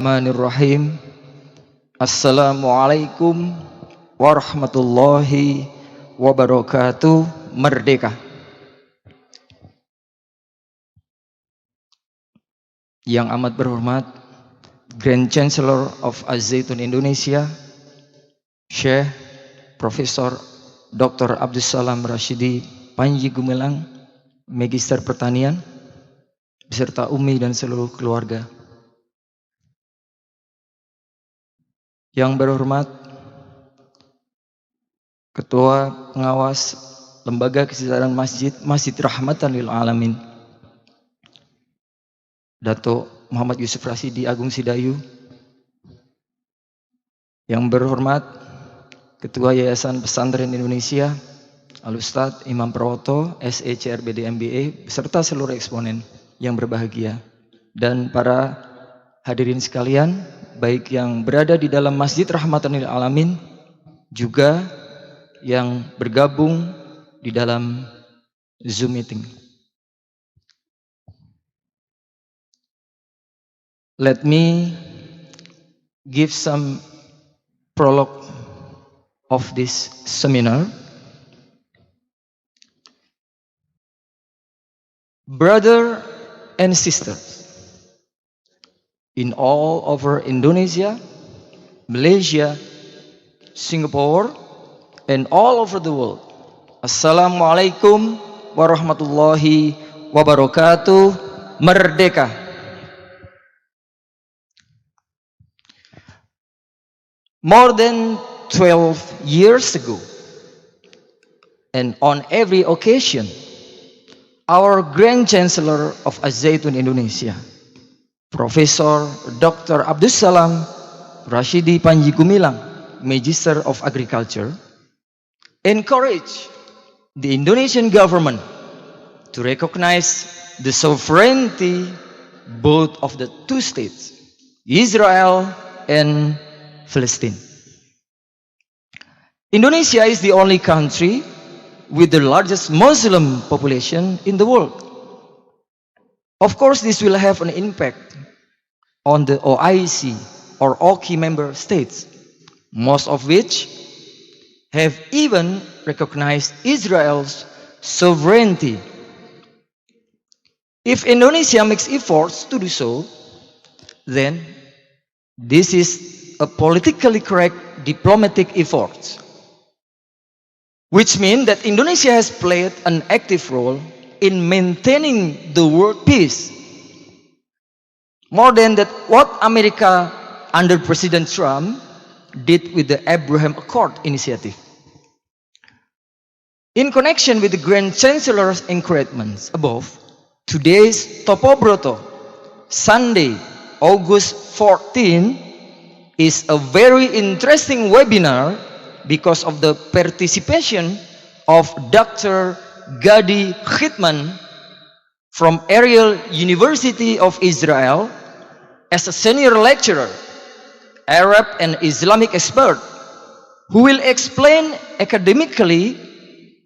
Bismillahirrahmanirrahim. Assalamualaikum warahmatullahi wabarakatuh. Merdeka. Yang amat berhormat Grand Chancellor of Az-Zaitun Indonesia, Syekh Profesor Dr. Abdussalam Rashidi Panji Gumilang, Magister Pertanian, beserta Umi dan seluruh keluarga. Yang berhormat Ketua Pengawas Lembaga Kesejahteraan Masjid Rahmatan lil Alamin, Dato Muhammad Yusuf Rasidi Agung Sidayu. Yang berhormat Ketua Yayasan Pesantren Indonesia, Al-Ustadz Imam Prawoto, SE CRBD MBA, beserta seluruh eksponen yang berbahagia. Dan para hadirin sekalian, baik yang berada di dalam Masjid Rahmatan lil Alamin, juga yang bergabung di dalam Zoom meeting. Let me give some prologue of this seminar. Brother and sisters, in all over Indonesia, Malaysia, Singapore, and all over the world. Assalamualaikum warahmatullahi wabarakatuh. Merdeka. More than 12 years ago, and on every occasion, our Grand Chancellor of Az-Zaitun Indonesia, Profesor Dr. Abdussalam Rashidi Panji Gumilang, Magister of Agriculture, encourage the Indonesian government to recognize the sovereignty both of the two states, Israel and Palestine. Indonesia is the only country with the largest Muslim population in the world. Of course, this will have an impact on the OIC or OKI member states, most of which have even recognized Israel's sovereignty. If Indonesia makes efforts to do so, then this is a politically correct diplomatic effort, which means that Indonesia has played an active role in maintaining the world peace, more than that what America under President Trump did with the Abraham Accord initiative. In connection with the Grand Chancellor's encouragements above, today's Topo Broto, Sunday, August 14, is a very interesting webinar because of the participation of Dr.Gadi Hitman from Ariel University of Israel as a senior lecturer, Arab and Islamic expert, who will explain academically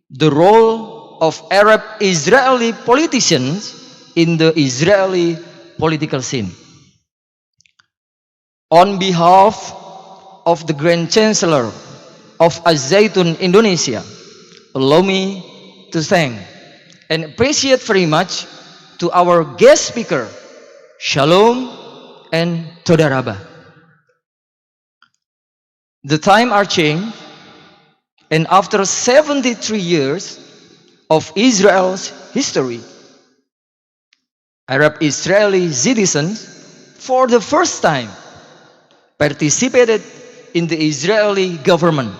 the role of Arab-Israeli politicians in the Israeli political scene. On behalf of the Grand Chancellor of Az-Zaitun Indonesia, allow me to thank and appreciate very much to our guest speaker, Shalom and Toda Rabah. The time are changed, and after 73 years of Israel's history, Arab-Israeli citizens for the first time participated in the Israeli government.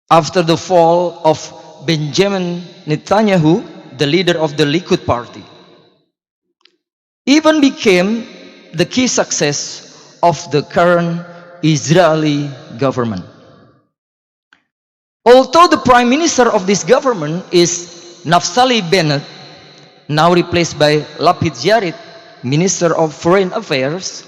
After the fall of Benjamin Netanyahu, the leader of the Likud party, even became the key success of the current Israeli government. Although the prime minister of this government is Naftali Bennett, now replaced by Lapid Jarid, Minister of Foreign Affairs,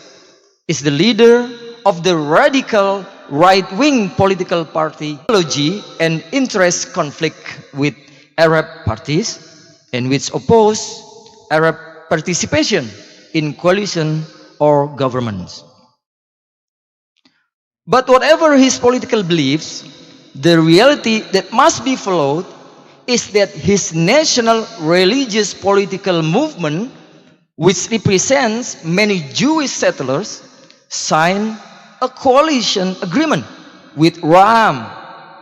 is the leader of the radical right-wing political party ideology and interest conflict with Arab parties, and which oppose Arab participation in coalition or governments. But whatever his political beliefs, the reality that must be followed is that his national religious political movement, which represents many Jewish settlers, signed a coalition agreement with RAM,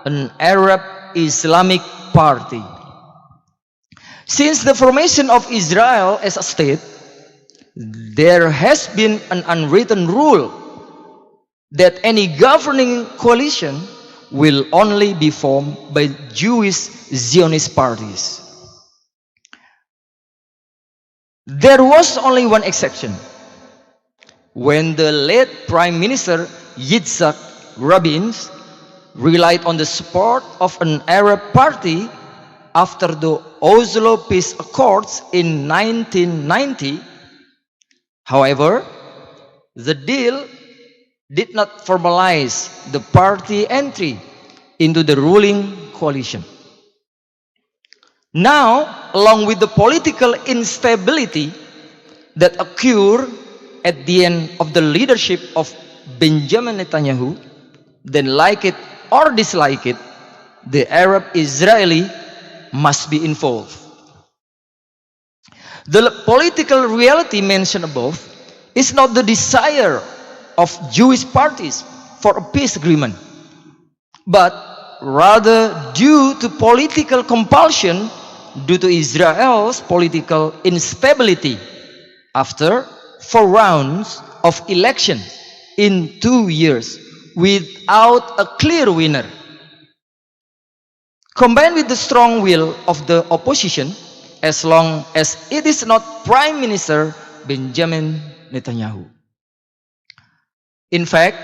an Arab Islamic party. Since the formation of Israel as a state, there has been an unwritten rule that any governing coalition will only be formed by Jewish Zionist parties. There was only one exception. When the late Prime Minister Yitzhak Rabin relied on the support of an Arab party after the Oslo Peace Accords in 1990, however, the deal did not formalize the party entry into the ruling coalition. Now, along with the political instability that occurred at the end of the leadership of Benjamin Netanyahu, then like it or dislike it, the Arab Israeli must be involved. The political reality mentioned above is not the desire of Jewish parties for a peace agreement, but rather due to political compulsion due to Israel's political instability after 4 rounds of election in 2 years without a clear winner. Combined with the strong will of the opposition, as long as it is not Prime Minister Benjamin Netanyahu. In fact,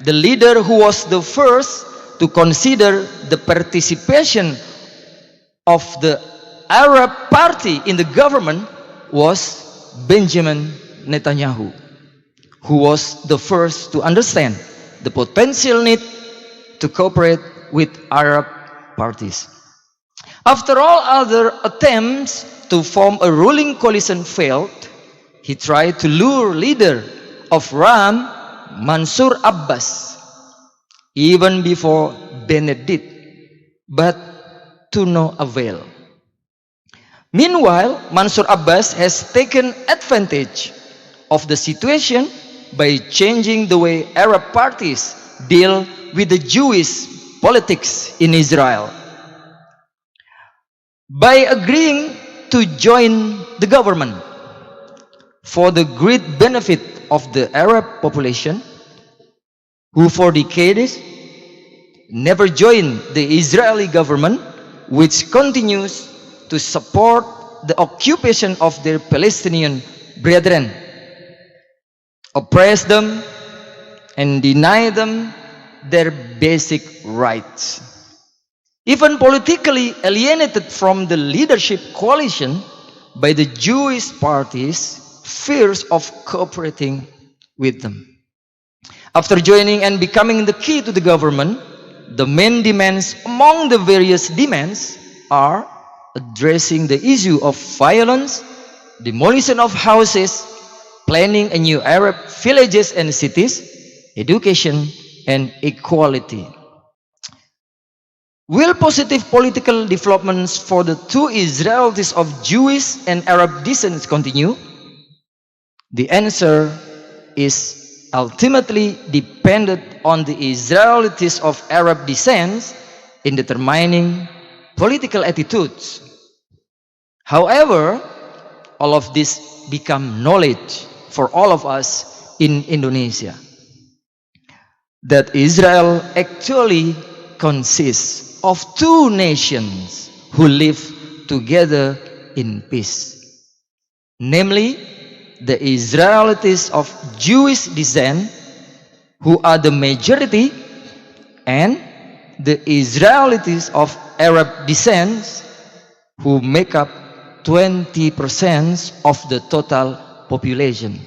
the leader who was the first to consider the participation of the Arab party in the government was Benjamin Netanyahu, who was the first to understand the potential need to cooperate with Arab parties. After all other attempts to form a ruling coalition failed, he tried to lure leader of RAM, Mansur Abbas, even before Bennett did, but to no avail. Meanwhile, Mansur Abbas has taken advantage of the situation by changing the way Arab parties deal with the Jewish politics in Israel. By agreeing to join the government for the great benefit of the Arab population, who for decades never joined the Israeli government, which continues to support the occupation of their Palestinian brethren, oppress them, and deny them their basic rights. Even politically alienated from the leadership coalition by the Jewish parties, fears of cooperating with them. After joining and becoming the key to the government, the main demands among the various demands are addressing the issue of violence, demolition of houses, planning a new Arab villages and cities, education, and equality. Will positive political developments for the two Israelis of Jewish and Arab descent continue? The answer is ultimately dependent on the Israelis of Arab descent in determining political attitudes. However, all of this become knowledge for all of us in Indonesia, that Israel actually consists of two nations who live together in peace, namely the Israelis of Jewish descent, who are the majority, and the Israelis of Arab descent, who make up 20% of the total population.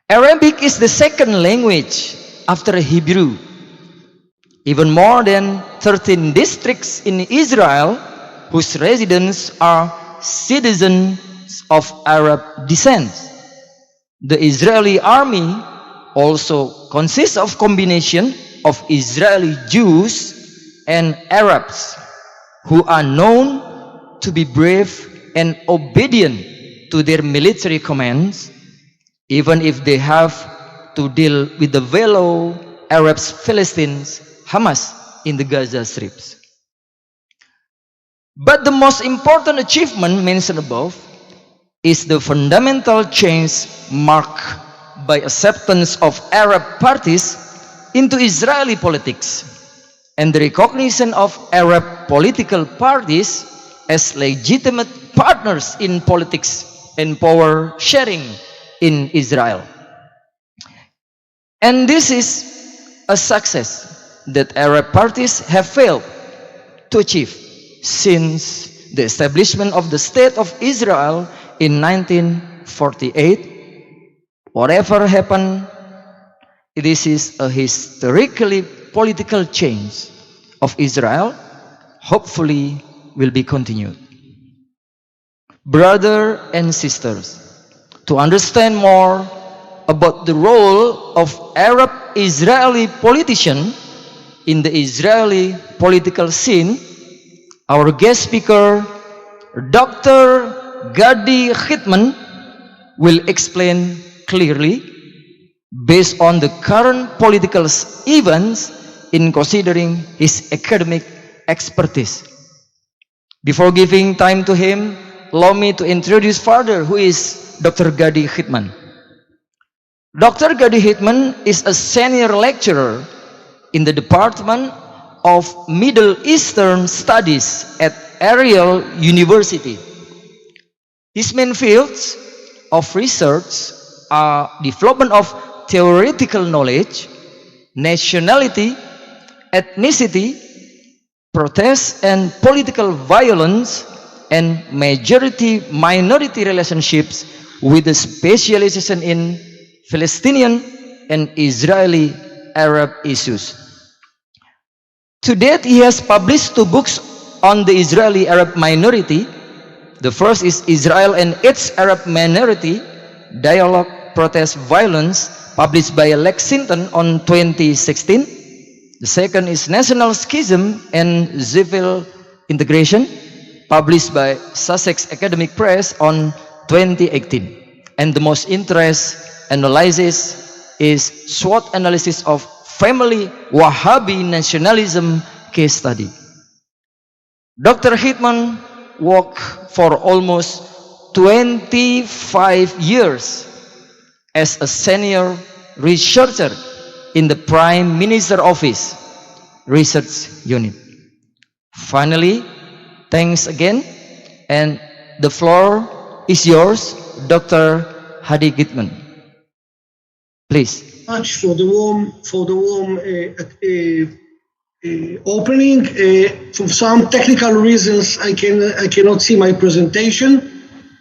Arabic is the second language after Hebrew. Even more than 13 districts in Israel whose residents are citizens of Arab descent. The Israeli army also consists of combination of Israeli Jews and Arabs who are known to be brave and obedient to their military commands, even if they have to deal with the fellow Arabs, Philistines, Hamas in the Gaza Strips. But the most important achievement mentioned above is the fundamental change marked by acceptance of Arab parties into Israeli politics and the recognition of Arab political parties as legitimate partners in politics and power sharing in Israel. And this is a success that Arab parties have failed to achieve since the establishment of the State of Israel in 1948. Whatever happened, this is a historically political change of Israel, hopefully will be continued. Brothers and sisters, to understand more about the role of Arab-Israeli politicians in the Israeli political scene, our guest speaker, Dr.Gadi Hitman, will explain clearly based on the current political events in considering his academic expertise. Before giving time to him, allow me to introduce further who is Dr. Gadi Hitman. Dr. Gadi Hitman is a senior lecturer in the Department of Middle Eastern Studies at Ariel University. His main fields of research are development of theoretical knowledge, nationality, ethnicity, protest and political violence, and majority-minority relationships with a specialization in Palestinian and Israeli Arab issues. To date, he has published 2 books on the Israeli Arab minority. The first is Israel and its Arab Minority, Dialogue, Protest, Violence, published by Lexington on 2016. The second is National Schism and Civil Integration, published by Sussex Academic Press on 2018. And the most interest analysis is SWOT analysis of family Wahhabi nationalism case study. Dr. Hitman worked for almost 25 years as a senior researcher in the Prime Minister Office Research Unit. Finally, thanks again, and the floor is yours, Dr. Hadi Hitman. Please. Much for the warm opening. For some technical reasons, I cannot see my presentation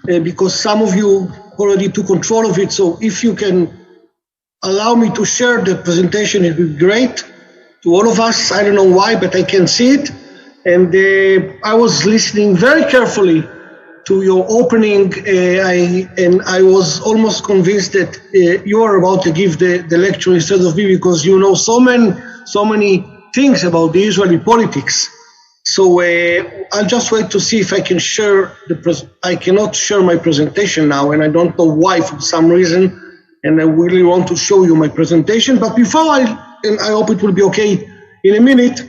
because some of you already took control of it. So if you can allow me to share the presentation, it would be great to all of us. I don't know why, but I can see it. And I was listening very carefully to your opening, and I was almost convinced that you are about to give the lecture instead of me, because you know so many things about the Israeli politics. So I'll just wait to see if I can share I cannot share my presentation now, and I don't know why for some reason, and I really want to show you my presentation. But before and I hope it will be okay in a minute.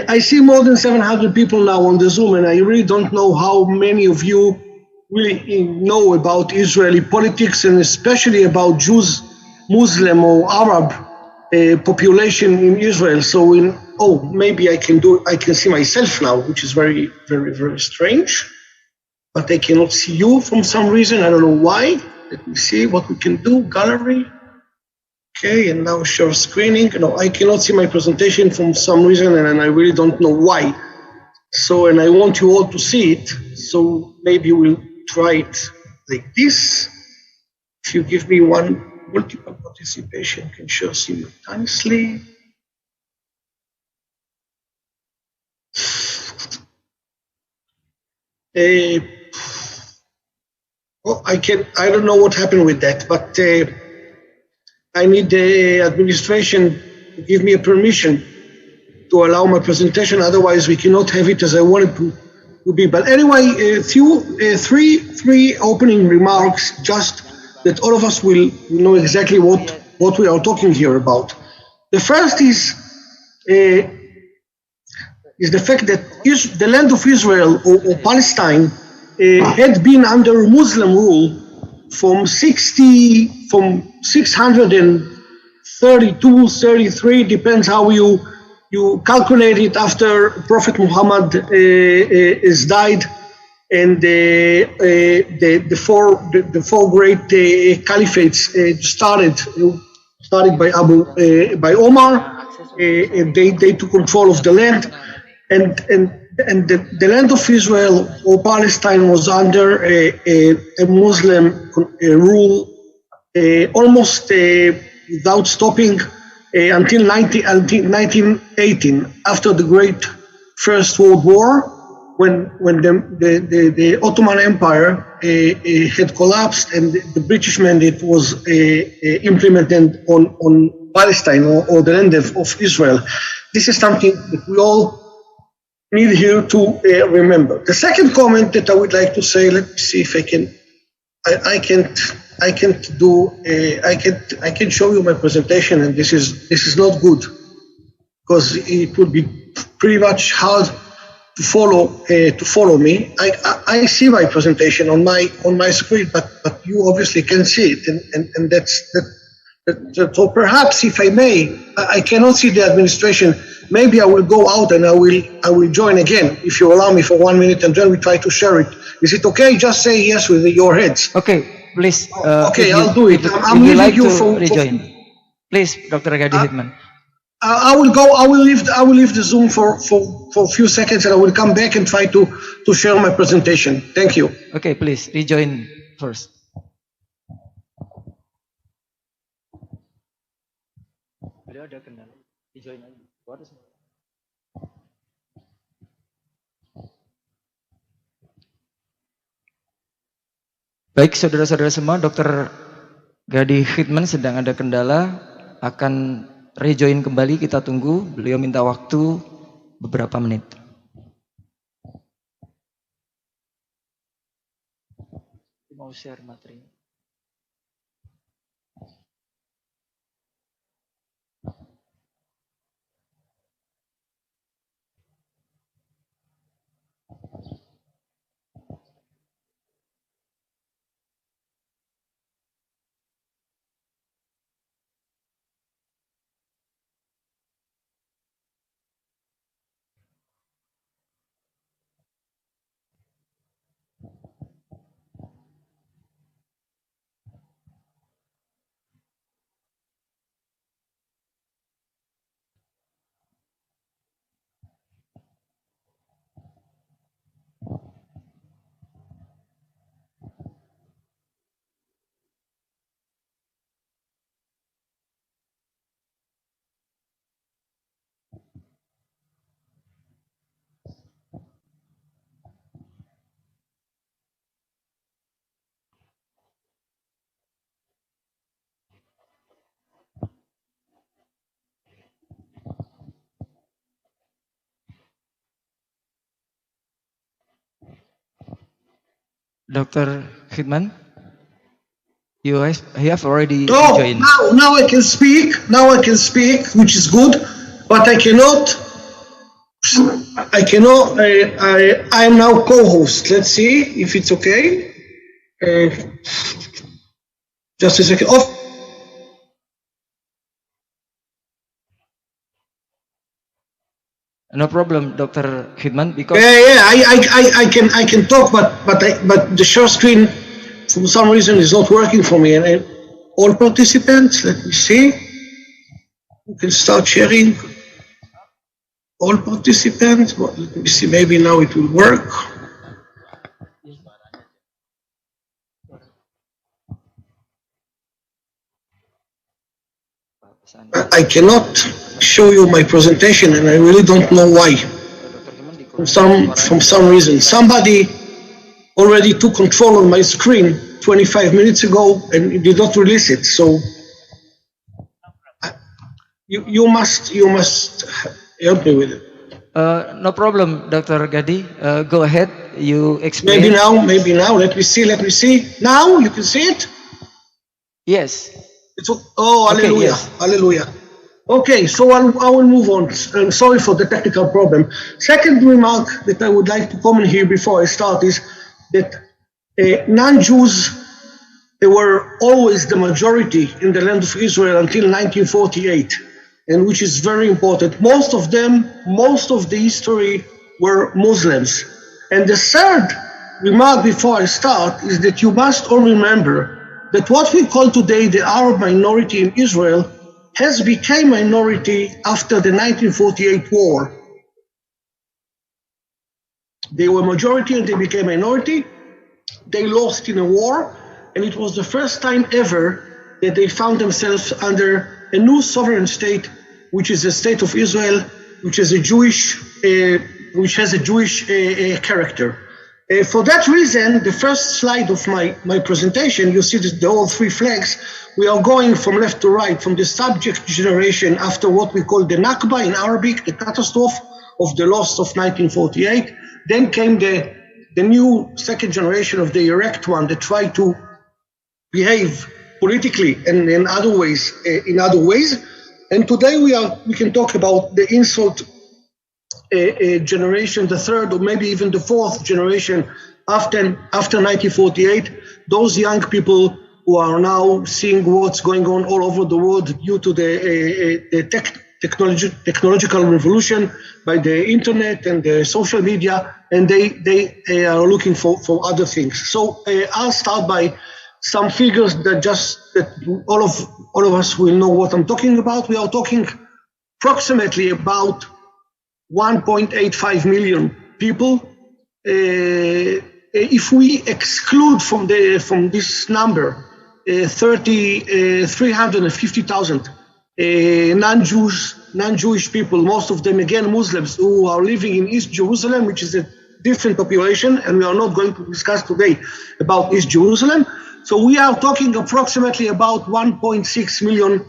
I see more than 700 people now on the Zoom, and I really don't know how many of you really know about Israeli politics, and especially about Jews, Muslim or Arab population in Israel. So maybe I can see myself now, which is very, very, very strange. But I cannot see you for some reason. I don't know why. Let me see what we can do. Gallery. Okay, and now share screening. No, I cannot see my presentation for some reason, and I really don't know why. So, and I want you all to see it. So maybe we'll try it like this. If you give me one multiple participation, can share simultaneously. Oh, I don't know what happened with that, but I need the administration to give me a permission to allow my presentation. Otherwise, we cannot have it as I wanted to be. But anyway, three opening remarks, just that all of us will know exactly what we are talking here about. The first is the fact that the land of Israel or Palestine had been under Muslim rule from 632, 33, depends how you calculate it, after Prophet Muhammad is died, and the four great caliphates started by Omar. They took control of the land, and the land of Israel or Palestine was under a Muslim rule almost without stopping until 1918, after the Great First World War, when the Ottoman Empire had collapsed and the British mandate was implemented on Palestine or the land of Israel. This is something that we all need here to remember. The second comment that I would like to say, let me see if I can. I can show you my presentation, and this is not good, because it would be pretty much hard to follow me. I see my presentation on my screen, but you obviously can see it, and so perhaps, if I may, I cannot see the administration. Maybe I will go out and I will join again, if you allow me, for 1 minute, and then we try to share it. Is it okay? Just say yes with your heads. Okay, please. Okay, I'll do it. I'm leaving like you to for rejoin. Please, Dr. Gadi Hitman. I will go. I will leave the Zoom for a few seconds, and I will come back and try to share my presentation. Thank you. Okay, please rejoin first. Beliau ada kendala. Rejoin aja. Baik, saudara-saudara semua, Dr. Gadi Hitman sedang ada kendala, akan rejoin kembali, kita tunggu. Beliau minta waktu beberapa menit. Mau share materi. Dr. Hitman, you have already joined. Now I can speak. Now I can speak, which is good, but I cannot. I am now co-host. Let's see if it's okay. Just a second. No problem, Dr. Hitman, because I can talk, but the share screen for some reason is not working for me. And all participants, let me see. You can start sharing. All participants. Well, let me see. Maybe now it will work. I cannot show you my presentation, and I really don't know why. From some reason, somebody already took control on my screen 25 minutes ago and you did not release it. So you must help me with it. No problem, Dr. Gadi. Go ahead. You explain. Maybe now. Let me see. Now you can see it. Yes. Hallelujah, okay, yes. Hallelujah. Okay, so I will move on. I'm sorry for the technical problem. Second remark that I would like to comment here before I start is that non-Jews, they were always the majority in the land of Israel until 1948, and which is very important. Most of the history were Muslims. And the third remark before I start is that you must all remember that what we call today the Arab minority in Israel has become minority after the 1948 war. They were majority and they became minority. They lost in a war, and it was the first time ever that they found themselves under a new sovereign state, which is the state of Israel, which has a Jewish character. For that reason, the first slide of my presentation, you see the all three flags. We are going from left to right, from the subject generation after what we call the Nakba in Arabic, the catastrophe of the loss of 1948. Then came the new second generation of the erect one that tried to behave politically and in other ways. And today we can talk about the insult generation, the third or maybe even the fourth generation after 1948. Those young people who are now seeing what's going on all over the world due to the technological revolution by the internet and the social media, and they are looking for other things. So I'll start by some figures that all of us will know what I'm talking about. We are talking approximately about 1.85 million people. If we exclude from this number 350,000 non-Jewish people, most of them again Muslims who are living in East Jerusalem, which is a different population, and we are not going to discuss today about East Jerusalem. So we are talking approximately about 1.6 million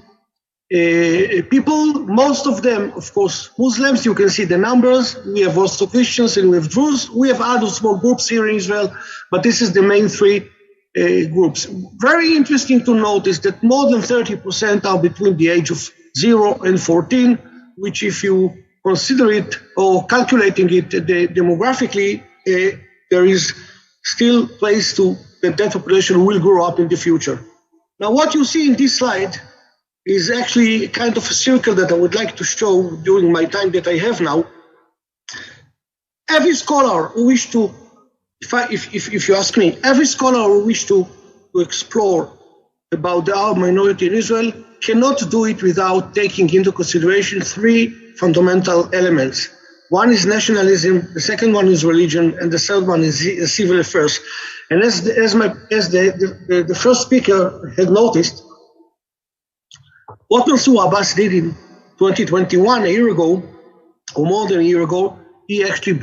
people, most of them, of course, Muslims. You can see the numbers. We have also Christians and we have Jews. We have other small groups here in Israel, but this is the main three groups. Very interesting to notice that more than 30% are between the age of 0 and 14, which if you consider it or calculating it demographically, there is still place to that population will grow up in the future. Now, what you see in this slide is actually kind of a circle that I would like to show during my time that I have now. Every scholar who wish to, if you ask me, every scholar who wish to explore about the Arab minority in Israel cannot do it without taking into consideration three fundamental elements. One is nationalism, the second one is religion, and the third one is civil affairs. And as the first speaker had noticed, what Mansour Abbas did in 2021, a year ago, or more than a year ago, he actually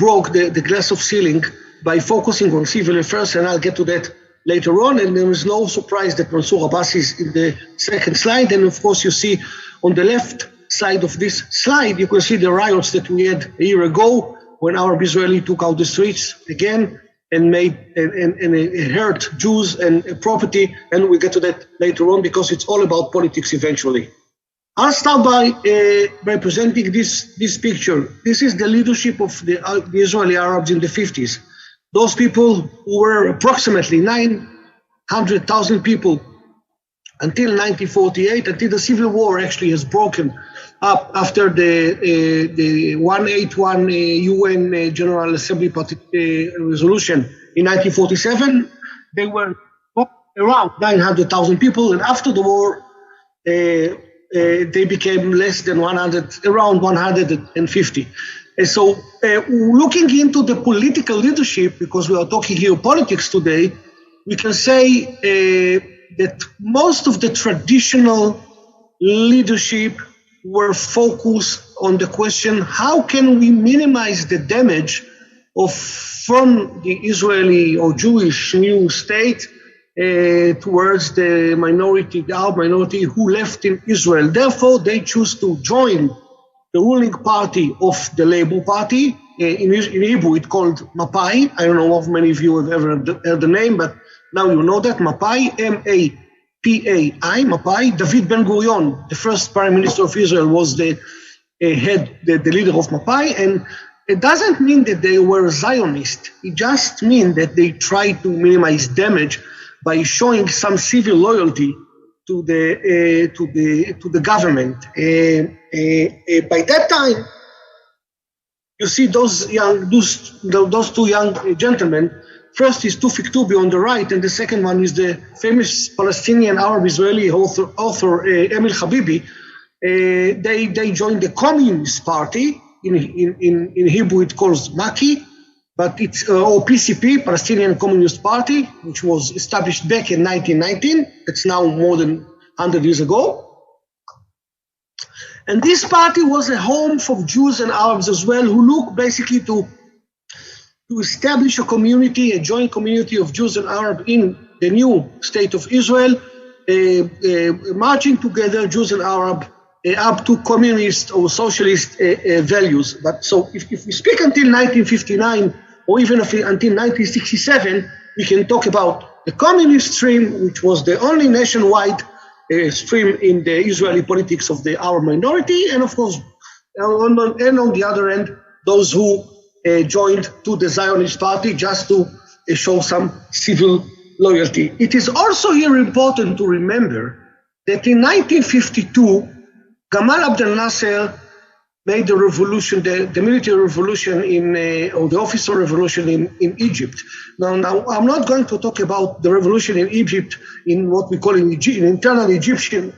broke the glass of ceiling by focusing on civil affairs, and I'll get to that later on. And there is no surprise that Mansour Abbas is in the second slide. And of course, you see on the left side of this slide, you can see the riots that we had a year ago when Arab Israeli took out the streets again and hurt Jews and property, and we'll get to that later on because it's all about politics eventually. I'll start by presenting this picture. This is the leadership of the Israeli Arabs in the 50s. Those people who were approximately 900,000 people until 1948, until the civil war actually has broken up after the 181 UN General Assembly resolution in 1947. They were around 900,000 people, and after the war, they became less than 100, around 150. And so looking into the political leadership, because we are talking here politics today, we can say that most of the traditional leadership were focused on the question, how can we minimize the damage from the Israeli or Jewish new state towards the minority, the Arab minority who left in Israel. Therefore, they choose to join the ruling party of the Labour Party. In Hebrew, it's called Mapai. I don't know if many of you have ever heard the name, but now you know that. Mapai, M-A-P-A-I, Mapai. David Ben-Gurion, the first prime minister of Israel, was the leader of Mapai. And it doesn't mean that they were Zionist. It just means that they tried to minimize damage by showing some civil loyalty to the government. By that time, you see those two young gentlemen. First is Tufik Tubi on the right, and the second one is the famous Palestinian Arab-Israeli author Emil Habibi. They joined the Communist Party. In Hebrew, it calls Maki, but it's or PCP, Palestinian Communist Party, which was established back in 1919. It's now more than 100 years ago. And this party was a home for Jews and Arabs as well, who look basically to establish a community, a joint community of Jews and Arabs in the new state of Israel, marching together, Jews and Arabs, up to communist or socialist values. But so if we speak until 1959, or even until 1967, we can talk about the communist stream, which was the only nationwide stream in the Israeli politics of the Arab minority, and of course, on the other end, those who joined to the Zionist party just to show some civil loyalty. It is also here important to remember that in 1952, Gamal Abdel Nasser made the revolution, the military revolution or the official revolution in Egypt. Now, I'm not going to talk about the revolution in Egypt in what we call an internal Egyptian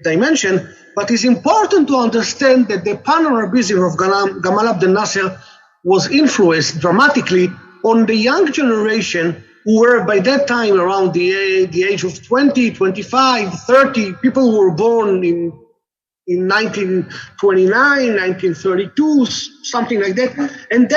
dimension, but it's important to understand that the pan-Arabism of Gamal Abdel Nasser was influenced dramatically on the young generation who were by that time around the age of 20, 25, 30, people who were born in 1929, 1932, something like that. And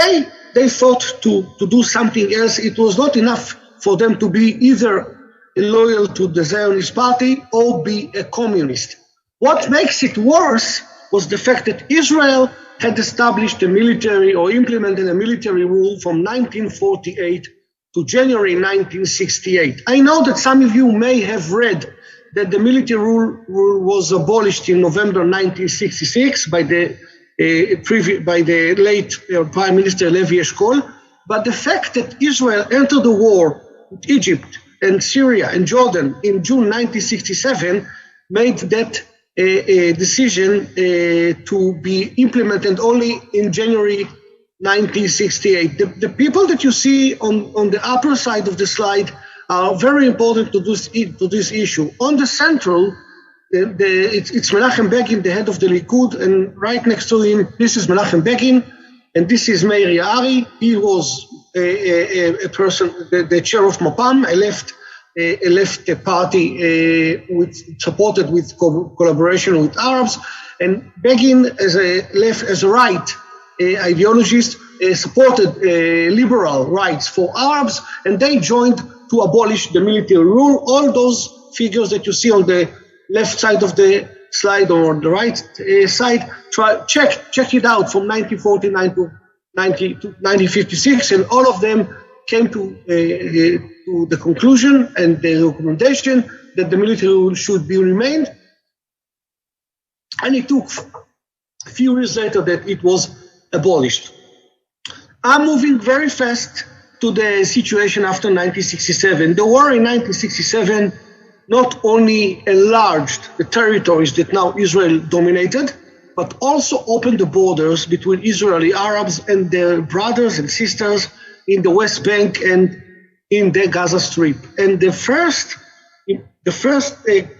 they thought to do something else. It was not enough for them to be either loyal to the Zionist party or be a communist. What makes it worse was the fact that Israel had established a military or implemented a military rule from 1948 to January 1968. I know that some of you may have read that the military rule was abolished in November 1966 by the late Prime Minister Levi Eshkol, but the fact that Israel entered the war with Egypt and Syria and Jordan in June 1967 made that decision to be implemented only in January 1968. The people that you see on the upper side of the slide are very important to this issue. On the central, it's Menachem Begin, the head of the Likud, and right next to him, this is Menachem Begin, and this is Meir Yaari. He was a person, the chair of Mapam, a left party supported with collaboration with Arabs, and Begin as a right ideologist supported liberal rights for Arabs, and they joined to abolish the military rule. All those figures that you see on the left side of the slide or on the right side, check it out from 1949 to 1956, and all of them came to the conclusion and the recommendation that the military rule should be remained. And it took a few years later that it was abolished. I'm moving very fast to the situation after 1967. The war in 1967 not only enlarged the territories that now Israel dominated, but also opened the borders between Israeli Arabs and their brothers and sisters in the West Bank and in the Gaza Strip. And the first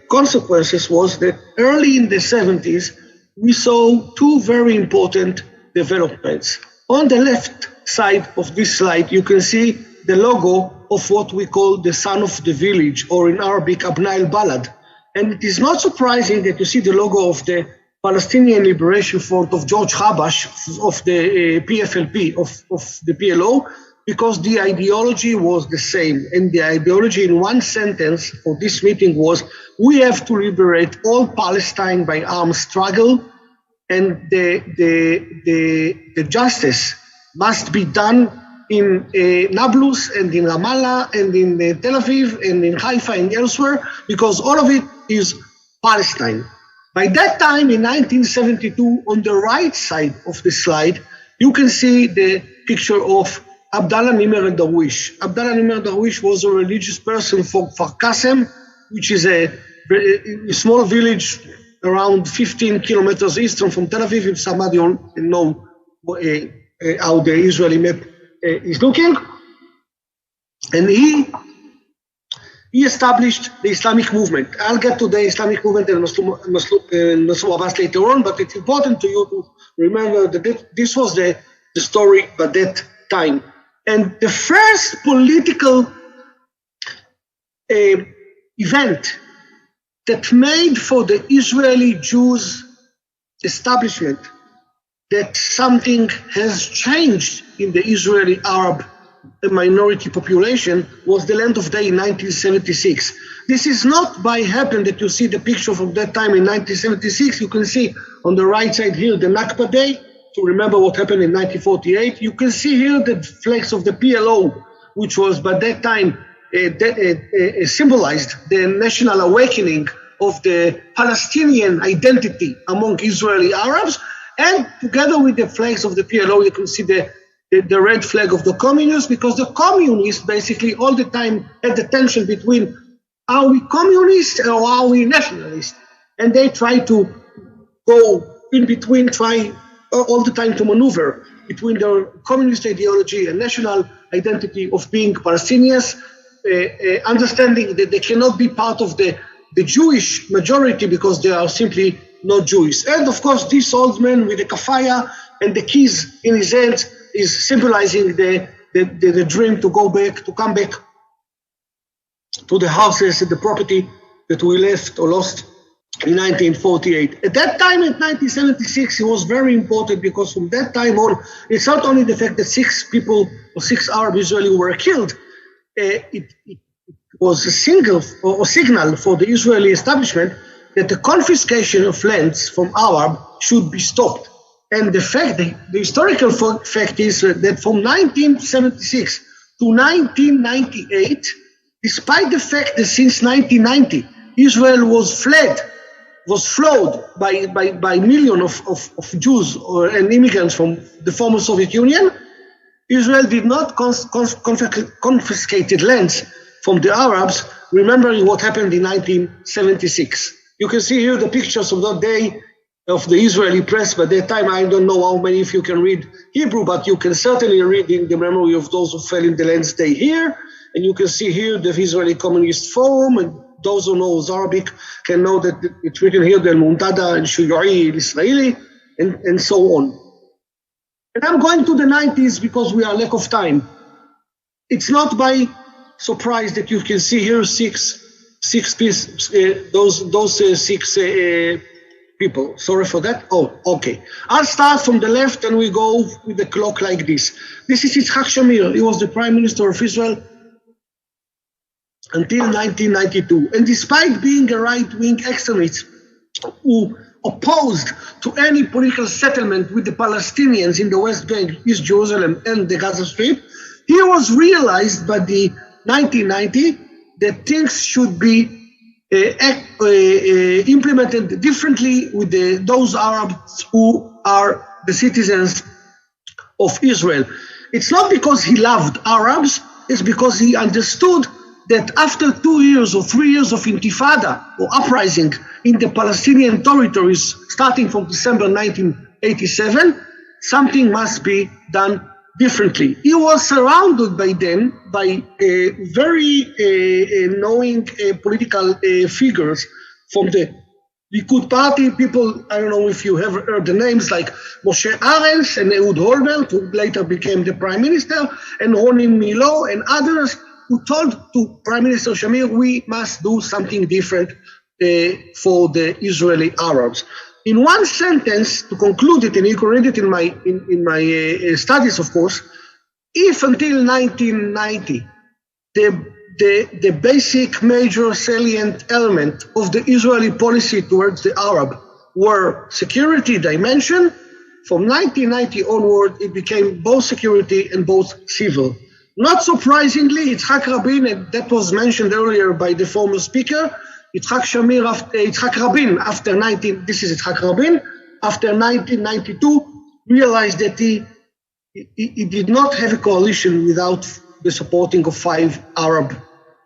consequences was that early in the 70s, we saw two very important developments. On the left side of this slide, you can see the logo of what we call the Son of the Village, or in Arabic, Abna al-Balad. And it is not surprising that you see the logo of the Palestinian Liberation Front of George Habash of the PFLP, of the PLO, because the ideology was the same. And the ideology in one sentence for this meeting was, we have to liberate all Palestine by armed struggle, and the justice must be done in Nablus and in Ramallah and in Tel Aviv and in Haifa and elsewhere, because all of it is Palestine. By that time, in 1972, on the right side of the slide, you can see the picture of Abdallah Nimer al-Darwish. Abdallah Nimer al-Darwish was a religious person from Kfar Qasem, which is a small village around 15 kilometers eastern from Tel Aviv, if somebody know how the Israeli map is looking. And he established the Islamic movement. I'll get to the Islamic movement and Nasrullah Abbas later on, but it's important to you to remember that this was the story at that time. And the first political event that made for the Israeli Jews establishment that something has changed in the Israeli Arab minority population was the Land of Day in 1976. This is not by happen that you see the picture from that time in 1976. You can see on the right side here the Nakba Day, to remember what happened in 1948. You can see here the flags of the PLO, which was by that time symbolized the national awakening of the Palestinian identity among Israeli Arabs. And together with the flags of the PLO, you can see the red flag of the communists, because the communists basically all the time had the tension between, are we communists or are we nationalists? And they try to go in between, try all the time to maneuver between their communist ideology and national identity of being Palestinians, understanding that they cannot be part of the Jewish majority because they are simply not Jewish. And of course, this old man with the kafaya and the keys in his hands is symbolizing the dream to go back, to come back to the houses and the property that we left or lost in 1948. At that time, in 1976, it was very important because from that time on, it's not only the fact that 6 people or 6 Arab Israelis were killed, it was a signal for the Israeli establishment that the confiscation of lands from Arab should be stopped. And the historical fact is that from 1976 to 1998, despite the fact that since 1990, Israel was flowed by millions of Jews and immigrants from the former Soviet Union, Israel did not confiscate lands from the Arabs, remembering what happened in 1976. You can see here the pictures of that day of the Israeli press. By that time, I don't know how many of you can read Hebrew, but you can certainly read in the memory of those who fell in the Land's Day here. And you can see here the Israeli Communist Forum, and those who know Arabic can know that it's written here, the Muntada and Shuyu'i Israeli, and so on. And I'm going to the 90s because we are lack of time. It's not by surprise that you can see here six pieces, those 6 people. Sorry for that. Oh, okay. I'll start from the left and we go with the clock like this. This is Yitzhak Shamir. He was the Prime Minister of Israel until 1992. And despite being a right-wing extremist who opposed to any political settlement with the Palestinians in the West Bank, East Jerusalem, and the Gaza Strip, he was realized by the 1990 that things should be implemented differently with those Arabs who are the citizens of Israel. It's not because he loved Arabs, it's because he understood that after 2 years or 3 years of intifada or uprising in the Palestinian territories starting from December 1987, something must be done differently. He was surrounded by then by very knowing political figures from the Likud party, people, I don't know if you have heard the names like Moshe Arens and Ehud Olmert, who later became the prime minister, and Ronen Milo and others who told to Prime Minister Shamir, we must do something different for the Israeli Arabs. in one sentence, to conclude it, and you can read it in my studies, of course, if until 1990, the basic major salient element of the Israeli policy towards the Arab were security dimension, from 1990 onward, it became both security and both civil. Not surprisingly, Yitzhak Rabin, and that was mentioned earlier by the former speaker, Yitzhak Rabin, after 1992, realized that he did not have a coalition without the supporting of 5 Arab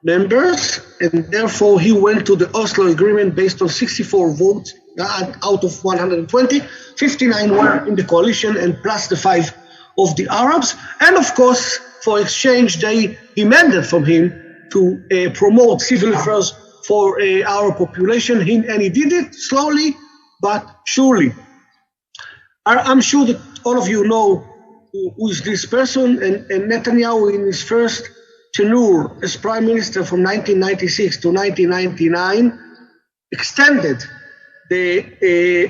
members, and therefore he went to the Oslo Agreement based on 64 votes out of 120. 59 were in the coalition, and plus the 5 of the Arabs. And of course, for exchange, they demanded from him to promote civil affairs for our population, and he did it slowly but surely. I'm sure that all of you know who is this person, and Netanyahu in his first tenure as prime minister from 1996 to 1999 extended the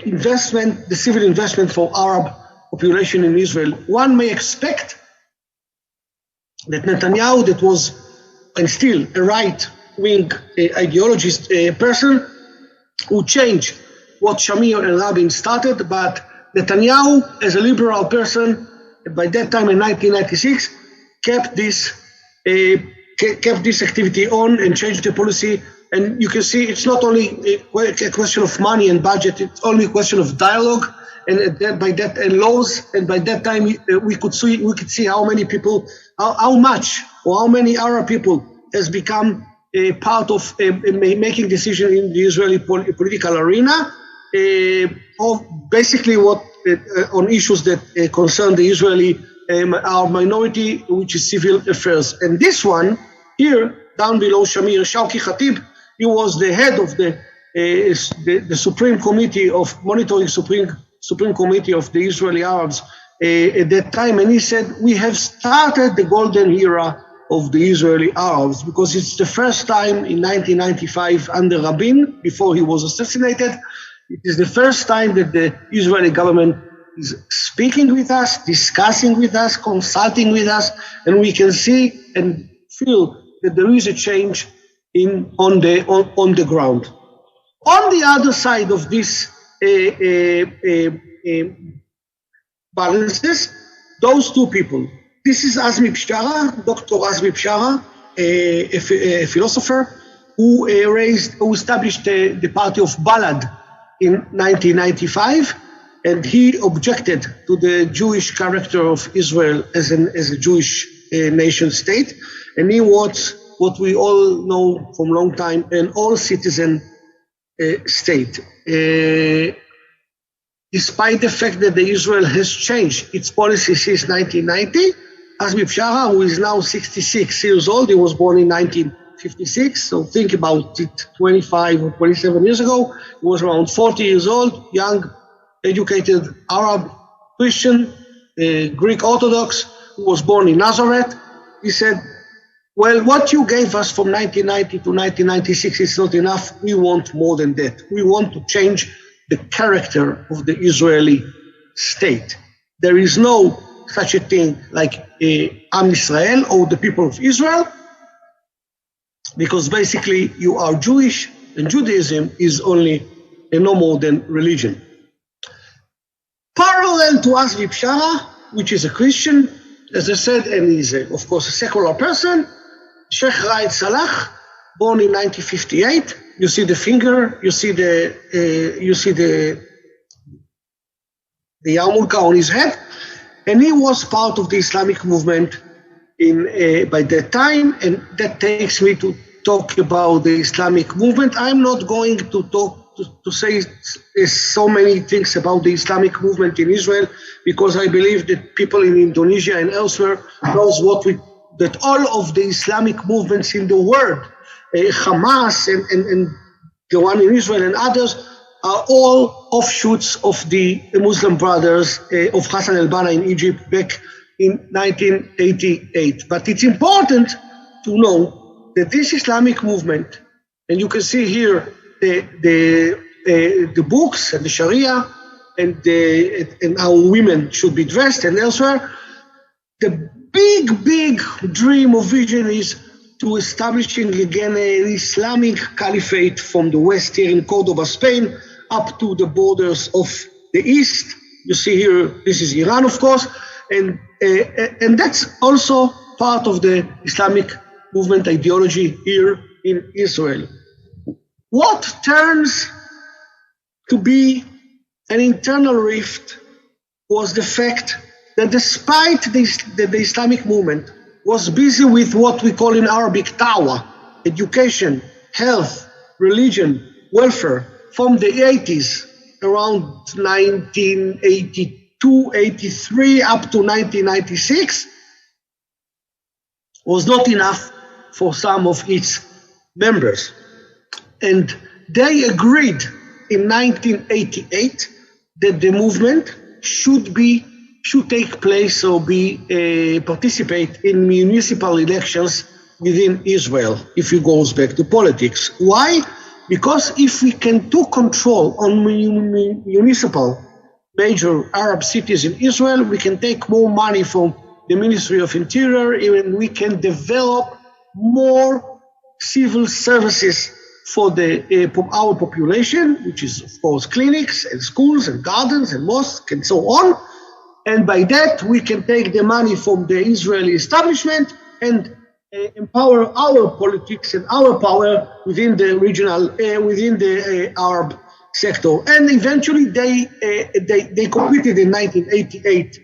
investment, the civil investment for Arab population in Israel. One may expect that Netanyahu, that was and still a right-wing ideologist person, would change what Shamir and Rabin started, but Netanyahu, as a liberal person, by that time in 1996, kept this activity on and changed the policy. And you can see it's not only a question of money and budget; it's only a question of dialogue and laws. And by that time, we could see how many people, how much or how many Arab people has become a part of making decisions in the Israeli political arena, of basically what on issues that concern the Israeli our minority, which is civil affairs. And this one here, down below Shamir, Shauki Khatib, he was the head of the Supreme Committee of Monitoring Supreme Committee of the Israeli Arabs at that time, and he said, we have started the golden era of the Israeli Arabs, because it's the first time in 1995 under Rabin, before he was assassinated, it is the first time that the Israeli government is speaking with us, discussing with us, consulting with us, and we can see and feel that there is a change on the ground. On the other side of this balances, those two people. This is Azmi Bishara, Dr. Azmi Bishara, a philosopher who established the party of Balad in 1995, and he objected to the Jewish character of Israel as a Jewish nation state, and he was what we all know from a long time, an all-citizen state. Despite the fact that Israel has changed its policy since 1990, Azmi Bishara, who is now 66 years old, he was born in 1956, so think about it, 25 or 27 years ago, he was around 40 years old, young, educated Arab, Christian, Greek Orthodox, who was born in Nazareth. He said, well, what you gave us from 1990 to 1996 is not enough. We want more than that. We want to change the character of the Israeli state. There is no such a thing like Am Israel or the people of Israel, because basically you are Jewish, and Judaism is only no more than religion. Parallel to Azmi Bishara, which is a Christian, as I said, and he's of course a secular person, Sheikh Raed Salah, born in 1958. You see the finger, you see the yarmulke on his head, and he was part of the Islamic movement by that time, and that takes me to talk about the Islamic movement. I'm not going to say so many things about the Islamic movement in Israel, because I believe that people in Indonesia and elsewhere knows that all of the Islamic movements in the world, Hamas and the one in Israel and others, are all offshoots of the Muslim Brothers of Hassan al-Banna in Egypt back in 1988. But it's important to know that this Islamic movement, and you can see here the the books and the Sharia and how women should be dressed and elsewhere. The big dream or vision is to establishing again an Islamic caliphate from the west here in Cordoba, Spain, up to the borders of the east. You see here, this is Iran, of course, and that's also part of the Islamic movement ideology here in Israel. What turns to be an internal rift was the fact that despite the Islamic movement was busy with what we call in Arabic dawah, education, health, religion, welfare, from the 80s, around 1982, 83, up to 1996, was not enough for some of its members. And they agreed in 1988 that the movement should take place or participate in municipal elections within Israel, if it goes back to politics. Why? Because if we can take control on municipal major Arab cities in Israel, we can take more money from the Ministry of Interior, and we can develop more civil services for our population, which is, of course, clinics and schools and gardens and mosques and so on. And by that, we can take the money from the Israeli establishment and empower our politics and our power within the regional, within the Arab sector. And eventually, they competed in 1988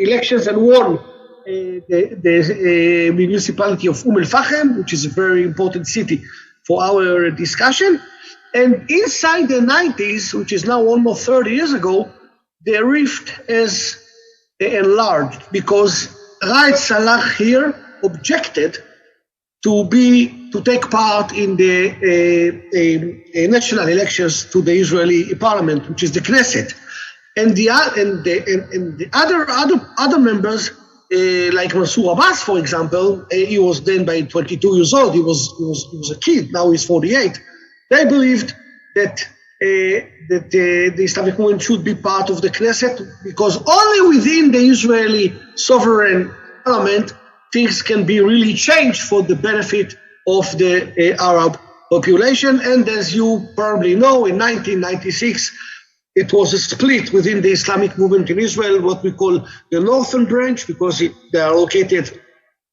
elections and won the municipality of Al-Fahim, which is a very important city for our discussion. And inside the 90s, which is now almost 30 years ago, the rift has enlarged because Raed Salah here objected to take part in the national elections to the Israeli parliament, which is the Knesset. And the other members, like Mansour Abbas, for example, he was then by 22 years old. He was a kid. Now he's 48. They believed that the Islamic movement should be part of the Knesset because only within the Israeli sovereign parliament things can be really changed for the benefit of the Arab population. And as you probably know, in 1996, it was a split within the Islamic movement in Israel, what we call the northern branch, because they are located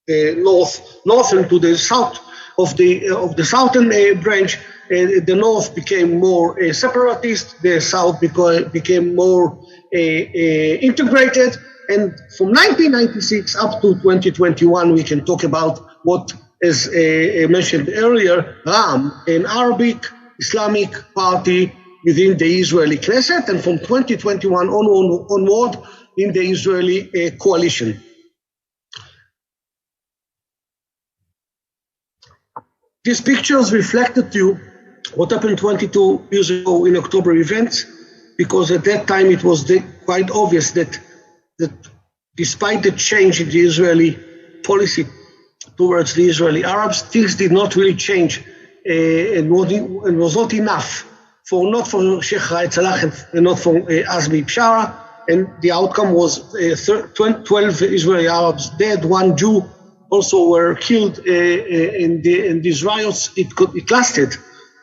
northern to the south of the southern branch. The north became more separatist, the south became more integrated. And from 1996 up to 2021, we can talk about what, as mentioned earlier, Ram, an Arabic Islamic party within the Israeli Knesset, and from 2021 onward in the Israeli coalition. These pictures reflected to you what happened 22 years ago in October events, because at that time it was quite obvious that despite the change in the Israeli policy towards the Israeli Arabs, things did not really change and was not enough not for Sheikh Raed Salah and not for Azmi Bishara, and the outcome was 12 Israeli Arabs dead, 1 Jew also were killed in these riots. It lasted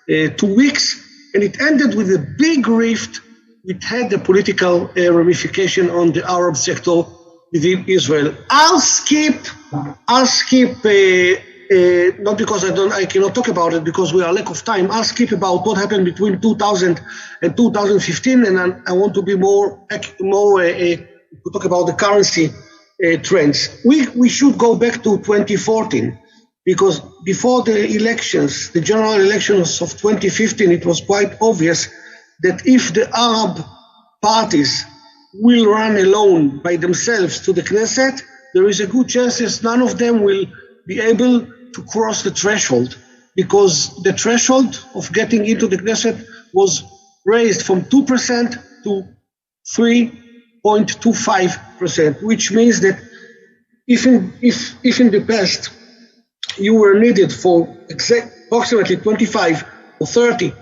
2 weeks, and it ended with a big rift. It had the political ramification on the Arab sector within Israel. I'll skip not because I cannot talk about it because we are lack of time. I'll skip about what happened between 2000 and 2015, and I want to be more talk about the currency trends. We should go back to 2014 because before the elections, the general elections of 2015, it was quite obvious that if the Arab parties will run alone by themselves to the Knesset, there is a good chance that none of them will be able to cross the threshold, because the threshold of getting into the Knesset was raised from 2% to 3.25%, which means that if in the past you were needed for approximately 25 or 30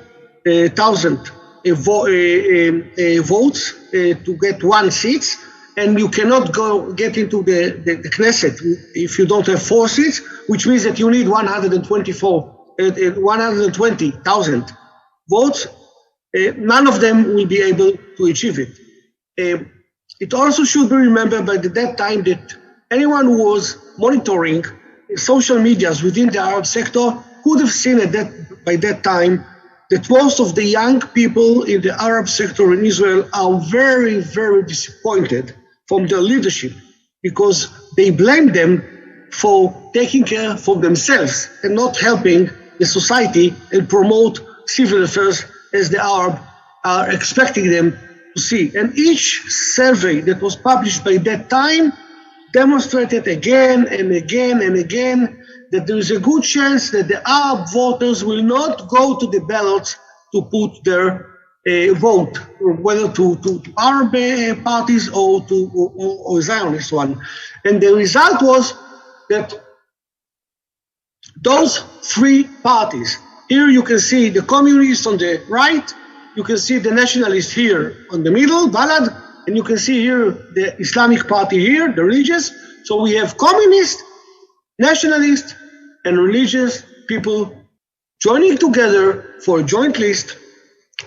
votes to get 1 seat, and you cannot get into the Knesset if you don't have 4 seats, which means that you need 120,000 votes. None of them will be able to achieve it. It also should be remembered by that time that anyone who was monitoring social medias within the Arab sector could have seen by that time that most of the young people in the Arab sector in Israel are very, very disappointed from their leadership, because they blame them for taking care for themselves and not helping the society and promote civil affairs as the Arab are expecting them to see. And each survey that was published by that time demonstrated again and again and again that there is a good chance that the Arab voters will not go to the ballots to put their vote, whether to Arab parties or Zionist one. And the result was that those 3 parties, here you can see the communists on the right, you can see the nationalists here on the middle, Balad, and you can see here the Islamic party here, the religious. So we have communist, nationalist, and religious people joining together for a joint list,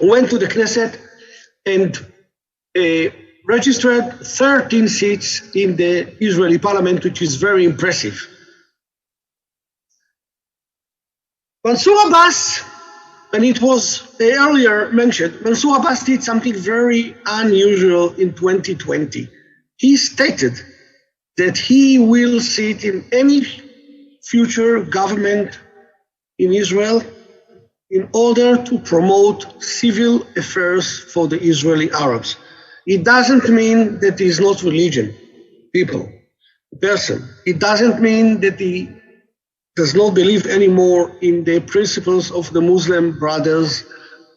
went to the Knesset and registered 13 seats in the Israeli parliament, which is very impressive. Mansour Abbas, and it was earlier mentioned, Mansour Abbas did something very unusual in 2020. He stated that he will sit in any future government in Israel in order to promote civil affairs for the Israeli Arabs. It doesn't mean that he is not religion, person. It doesn't mean that he does not believe anymore in the principles of the Muslim brothers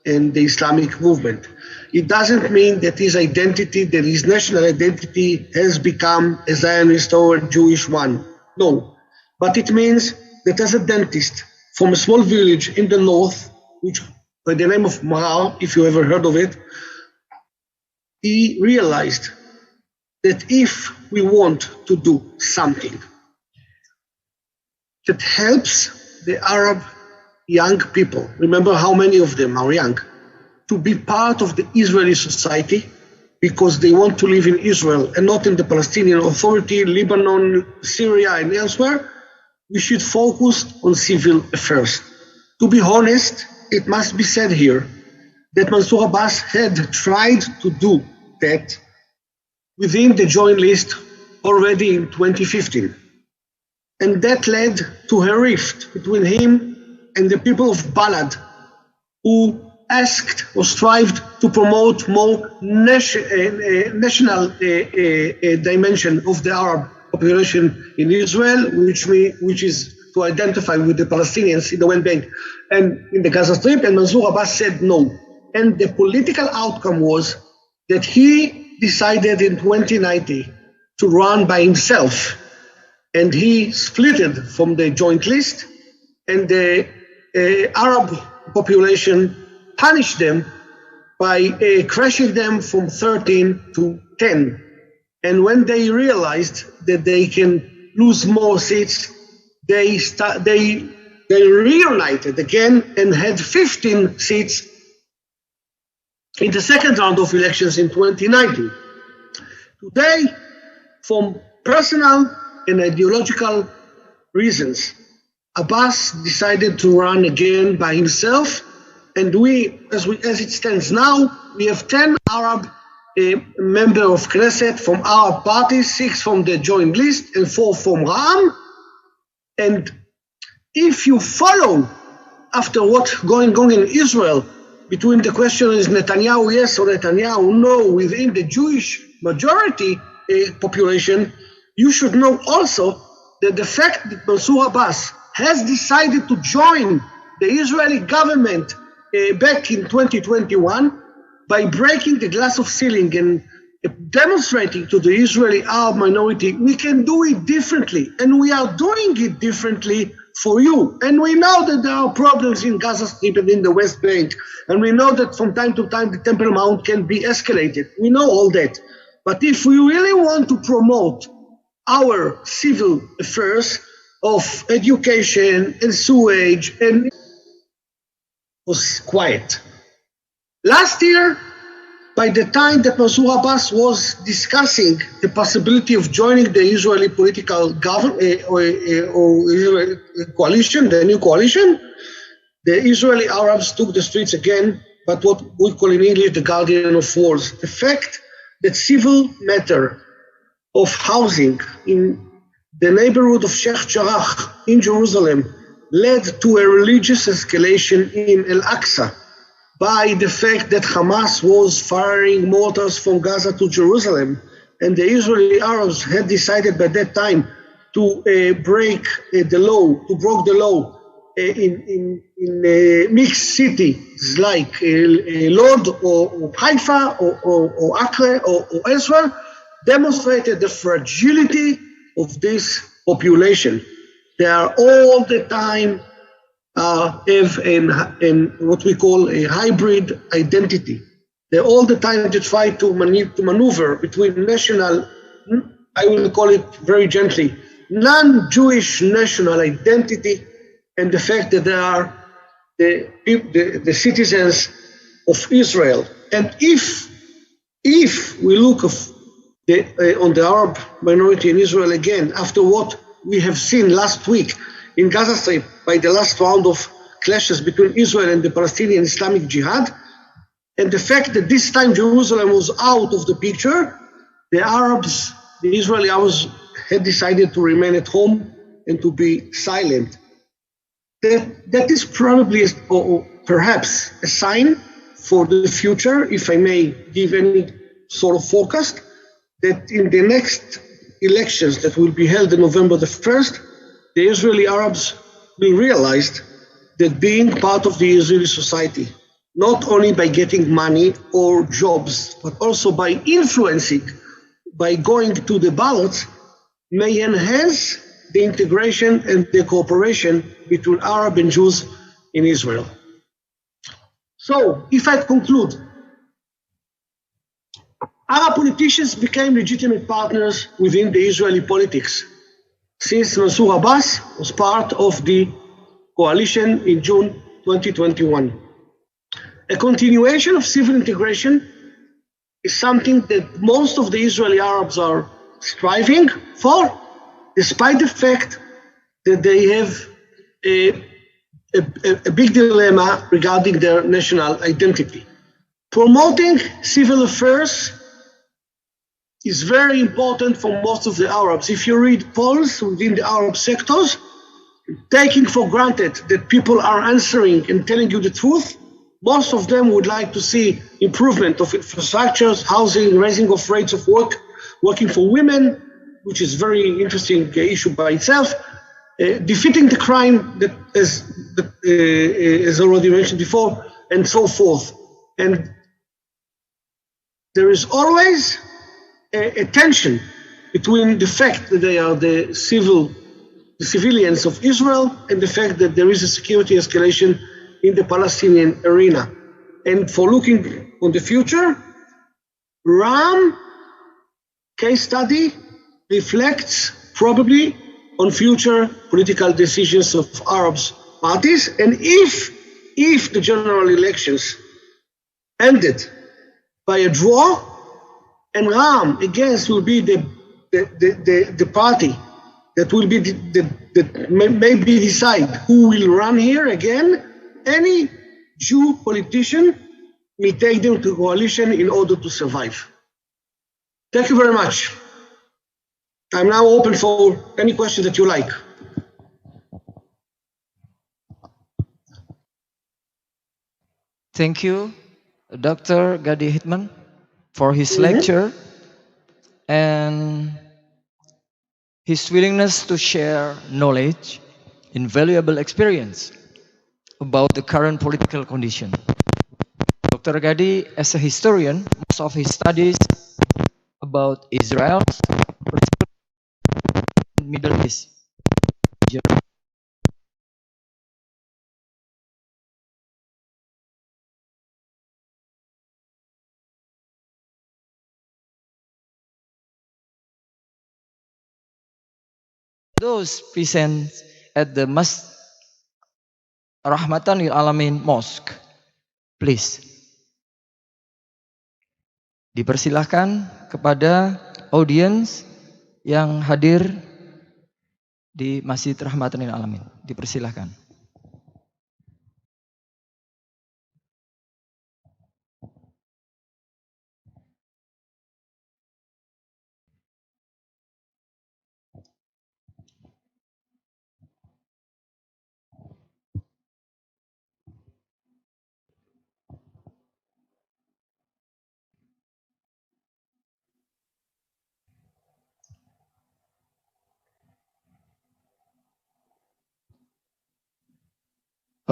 and the Islamic movement. It doesn't mean that his identity, that his national identity has become a Zionist or a Jewish one. No. But it means that as a dentist from a small village in the north, which by the name of Marar, if you ever heard of it, he realized that if we want to do something that helps the Arab young people, remember how many of them are young, to be part of the Israeli society because they want to live in Israel and not in the Palestinian Authority, Lebanon, Syria, and elsewhere, we should focus on civil affairs. To be honest, it must be said here that Mansour Abbas had tried to do that within the joint list already in 2015. And that led to a rift between him and the people of Balad, who asked or strived to promote more national dimension of the Arab population in Israel, which is to identify with the Palestinians in the West Bank and in the Gaza Strip, and Mansour Abbas said no. And the political outcome was that he decided in 2019 to run by himself, and he splitted from the joint list, and the Arab population punished them by crashing them from 13 to 10. And when they realized that they can lose more seats, they reunited again and had 15 seats in the second round of elections in 2019. Today, from personal and ideological reasons, Abbas decided to run again by himself, and as it stands now, we have 10 Arab members of Knesset from Arab parties, 6 from the joint list, and 4 from Ram. And if you follow after what's going on in Israel, between the question is Netanyahu yes or Netanyahu no within the Jewish majority population, you should know also that the fact that Mansour Abbas has decided to join the Israeli government back in 2021 by breaking the glass of ceiling and demonstrating to the Israeli Arab minority we can do it differently, and we are doing it differently for you. And we know that there are problems in Gaza Strip and in the West Bank. And we know that from time to time the Temple Mount can be escalated. We know all that. But if we really want to promote our civil affairs of education and sewage, and it was quiet. Last year, by the time that Mansour Abbas was discussing the possibility of joining the Israeli political government or Israeli coalition, the new coalition, the Israeli Arabs took the streets again, but what we call in English the guardian of wars. The fact that civil matter of housing in the neighborhood of Sheikh Jarrah in Jerusalem led to a religious escalation in Al-Aqsa by the fact that Hamas was firing mortars from Gaza to Jerusalem, and the Israeli Arabs had decided by that time to break the law in mixed cities like Lod or Haifa or Acre or elsewhere, demonstrated the fragility of this population. They are all the time have what we call a hybrid identity. They all the time they try to maneuver between national, I will call it very gently, non-Jewish national identity and the fact that they are the citizens of Israel. And if we look on the Arab minority in Israel again, after what we have seen last week in Gaza Strip by the last round of clashes between Israel and the Palestinian Islamic Jihad, and the fact that this time Jerusalem was out of the picture, the Israeli Arabs had decided to remain at home and to be silent. That is probably or perhaps a sign for the future, if I may give any sort of forecast, that in the next elections that will be held on November the 1st, the Israeli Arabs will realize that being part of the Israeli society, not only by getting money or jobs, but also by influencing, by going to the ballots, may enhance the integration and the cooperation between Arab and Jews in Israel. So, if I conclude, Arab politicians became legitimate partners within the Israeli politics since Mansour Abbas was part of the coalition in June 2021. A continuation of civil integration is something that most of the Israeli Arabs are striving for, despite the fact that they have a big dilemma regarding their national identity. Promoting civil affairs is very important for most of the Arabs. If you read polls within the Arab sectors, taking for granted that people are answering and telling you the truth, most of them would like to see improvement of infrastructures, housing, raising of rates of work, working for women, which is a very interesting issue by itself, defeating the crime that as already mentioned before, and so forth. And there is always a tension between the fact that they are the civilians of Israel and the fact that there is a security escalation in the Palestinian arena. And for looking on the future, RAM case study reflects probably on future political decisions of Arab parties. And if the general elections ended by a draw, and Ram against will be the party that will be that maybe decide who will run here again, any Jew politician will take them to coalition in order to survive. Thank you very much. I'm now open for any question that you like. Thank you, Dr. Gadi Hitman, for his lecture and his willingness to share knowledge, invaluable experience about the current political condition. Dr. Gadi, as a historian, most of his studies about Israel, Middle East. those present at the Rahmatan lil Alamin Mosque, please. Dipersilahkan kepada audiens yang hadir di Masjid Rahmatan lil Alamin. Dipersilahkan.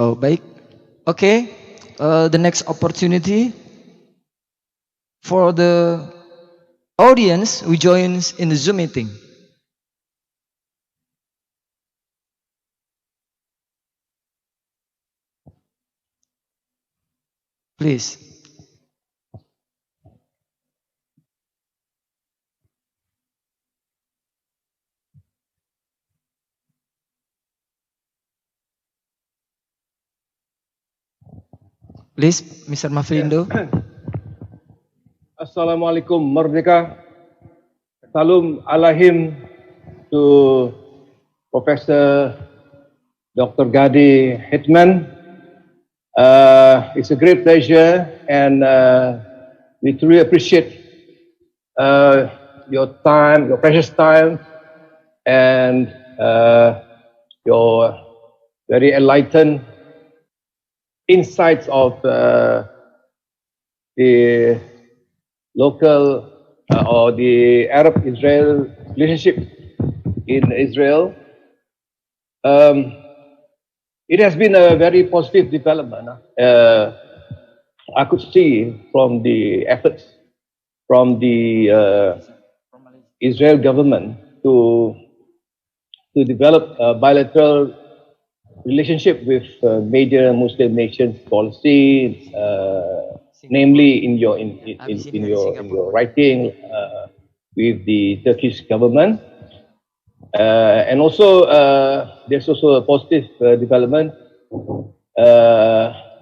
Oh, baik. Okay. The next opportunity for the audience who joins in the Zoom meeting. Please. Please, Mr. Mafrindo. Assalamualaikum Merdeka. Salam alahim to Professor Dr.Gadi Hitman. It's a great pleasure, and we truly appreciate your time, your precious time, and your very enlightened insights of the local or the Arab-Israel relationship in Israel. It has been a very positive development. I could see from the efforts from the Israel government to develop a bilateral relationship with major Muslim nations policy, namely in your writing with the Turkish government, and also there's also a positive development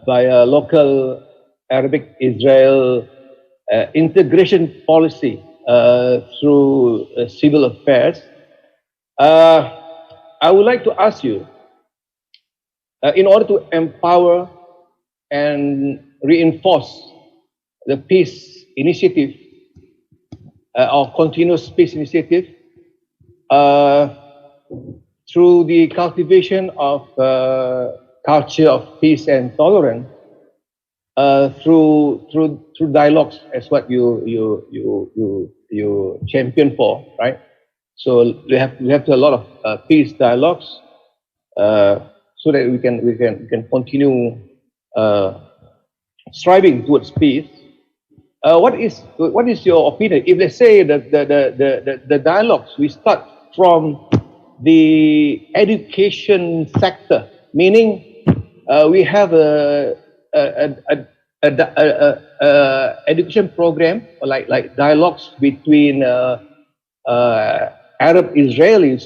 by a local Arabic-Israel integration policy through civil affairs. I would like to ask you, in order to empower and reinforce the peace initiative, or continuous peace initiative, through the cultivation of culture of peace and tolerance, through dialogues, as what you champion for, right? So we have to a lot of peace dialogues, so that we can continue striving towards peace. What is your opinion? If let's say the dialogues we start from the education sector, meaning we have a education program, like dialogues between Arab Israeli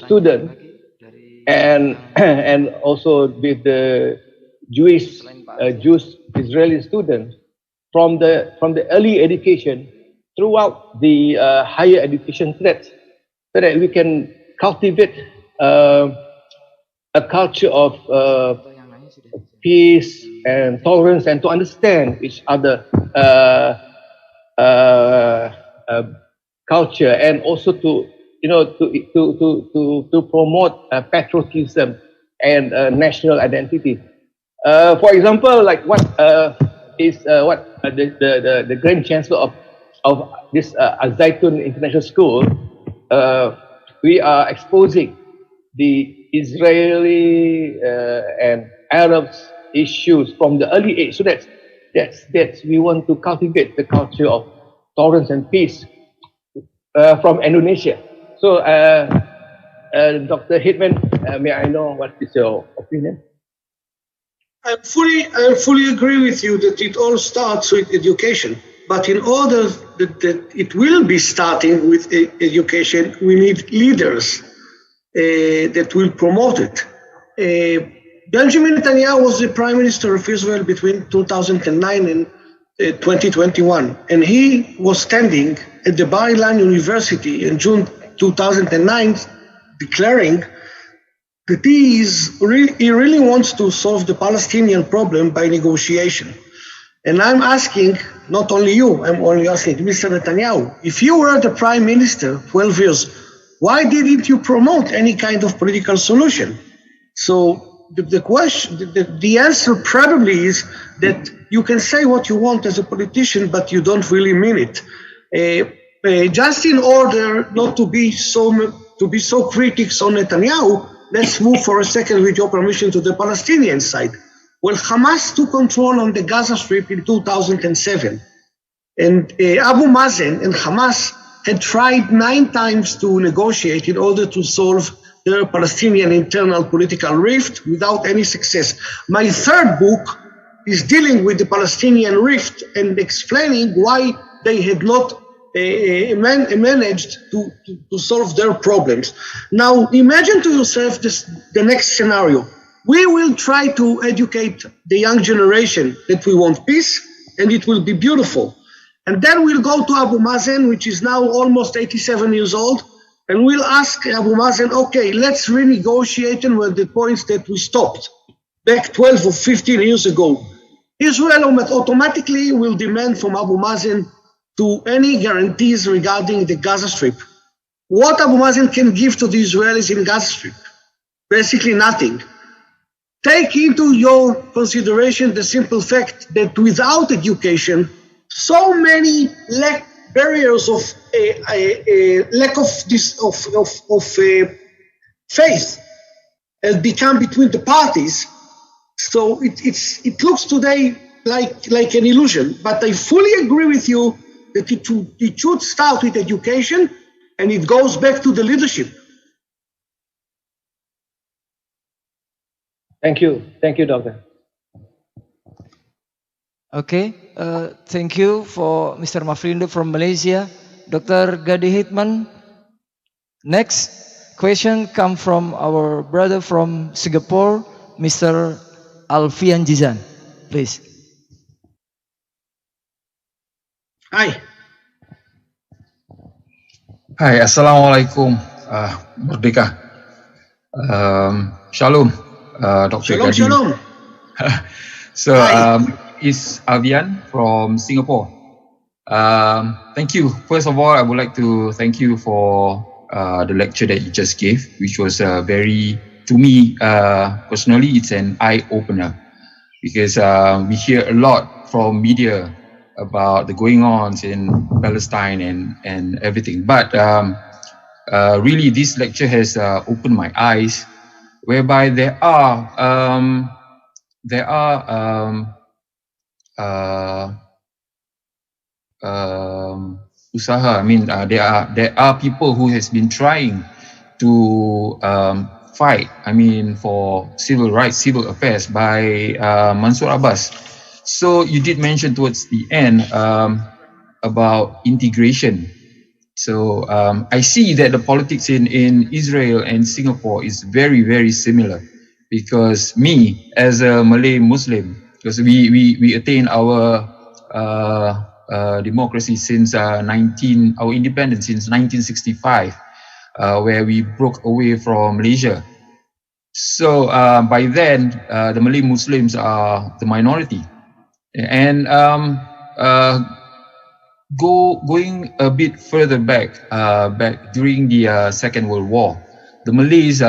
students and also with the Jewish Israeli students from the early education throughout the higher education threads, so that we can cultivate a culture of peace and tolerance, and to understand each other culture, and also to promote patriotism and national identity. For example, like what is the Grand Chancellor of this Al-Zaitun International School, we are exposing the Israeli and Arabs issues from the early age. So that's we want to cultivate the culture of tolerance and peace from Indonesia. So, Dr. Hitman, may I know what is your opinion? I fully agree with you that it all starts with education. But in order that it will be starting with education, we need leaders that will promote it. Benjamin Netanyahu was the prime minister of Israel between 2009 and 2021, and he was standing at the Bar Ilan University in June 2009 declaring that he really wants to solve the Palestinian problem by negotiation. And I'm asking, not only you, I'm only asking Mr. Netanyahu, if you were the prime minister 12 years, why didn't you promote any kind of political solution? So the answer probably is that you can say what you want as a politician, but you don't really mean it. Just in order not to be so critics on Netanyahu, let's move for a second, with your permission, to the Palestinian side. Well, Hamas took control on the Gaza Strip in 2007, and Abu Mazen and Hamas had tried 9 times to negotiate in order to solve their Palestinian internal political rift without any success. My third book is dealing with the Palestinian rift and explaining why they had not managed to solve their problems. Now, imagine to yourself the next scenario. We will try to educate the young generation that we want peace, and it will be beautiful. And then we'll go to Abu Mazen, which is now almost 87 years old, and we'll ask Abu Mazen, okay, let's renegotiate and with the points that we stopped back 12 or 15 years ago. Israel automatically will demand from Abu Mazen to any guarantees regarding the Gaza Strip. What Abu Mazen can give to the Israelis in Gaza Strip? Basically nothing. Take into your consideration the simple fact that without education, so many barriers of lack of faith has become between the parties. So it looks today like an illusion. But I fully agree with you that it should start with education, and it goes back to the leadership. Thank you, Doctor. Okay, thank you for Mr. Mafrindo from Malaysia. Dr. Gadi Hitman. Next question comes from our brother from Singapore, Mr. Alfian Jizan. Please. Hi. Hi, Assalamualaikum, Merdeka. Shalom, Dr. Gadi. Shalom. So, it's Alfian from Singapore. Thank you. First of all, I would like to thank you for the lecture that you just gave, which was to me personally, it's an eye-opener, because we hear a lot from media about the going-ons in Palestine and everything. But really, this lecture has opened my eyes, whereby there are usaha. I mean, there are people who has been trying to fight. I mean, for civil rights, civil affairs by Mansour Abbas. So you did mention towards the end about integration. So I see that the politics in Israel and Singapore is very, very similar, because me as a Malay Muslim, because we attained our democracy since our independence since 1965, where we broke away from Malaysia. So by then, the Malay Muslims are the minority. And going a bit further back during the Second World War, the Malays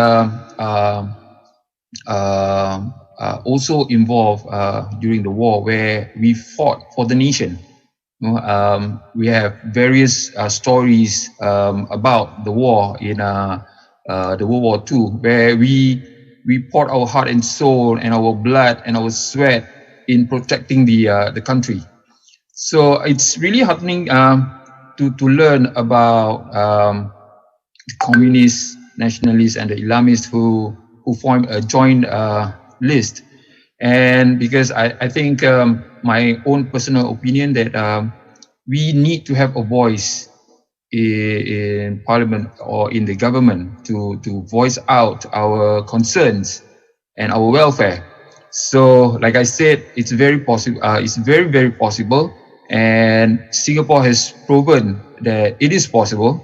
also involved during the war, where we fought for the nation. We have various stories about the war in the World War II, where we poured our heart and soul and our blood and our sweat in protecting the country. So it's really heartening to learn about the communists, nationalists, and the Islamists who formed a joint list. And because I think my own personal opinion that we need to have a voice in parliament or in the government to voice out our concerns and our welfare. So, like I said, it's very possible. It's very, very possible, and Singapore has proven that it is possible.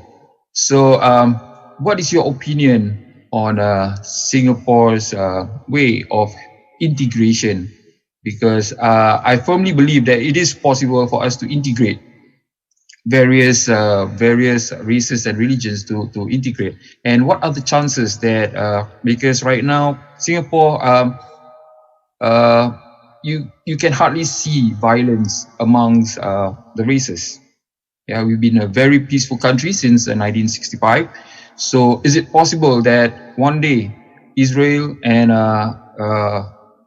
So, what is your opinion on Singapore's way of integration? Because I firmly believe that it is possible for us to integrate various races and religions to integrate. And what are the chances that because right now Singapore you can hardly see violence amongst the races. Yeah, we've been a very peaceful country since 1965. So is it possible that one day Israel and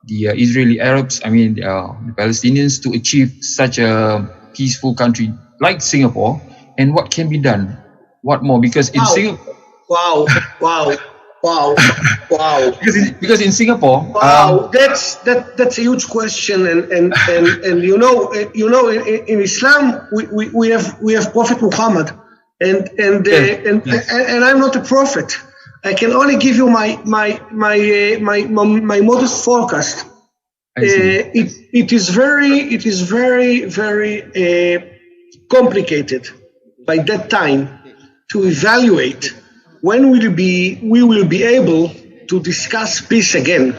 the Israeli Arabs, I mean the Palestinians, to achieve such a peaceful country like Singapore? And what can be done? What more? Because in Singapore, because in Singapore, that's a huge question, and in Islam we have Prophet Muhammad, and I'm not a prophet. I can only give you my modest forecast. It is very complicated by that time to evaluate when we will be able to discuss peace again.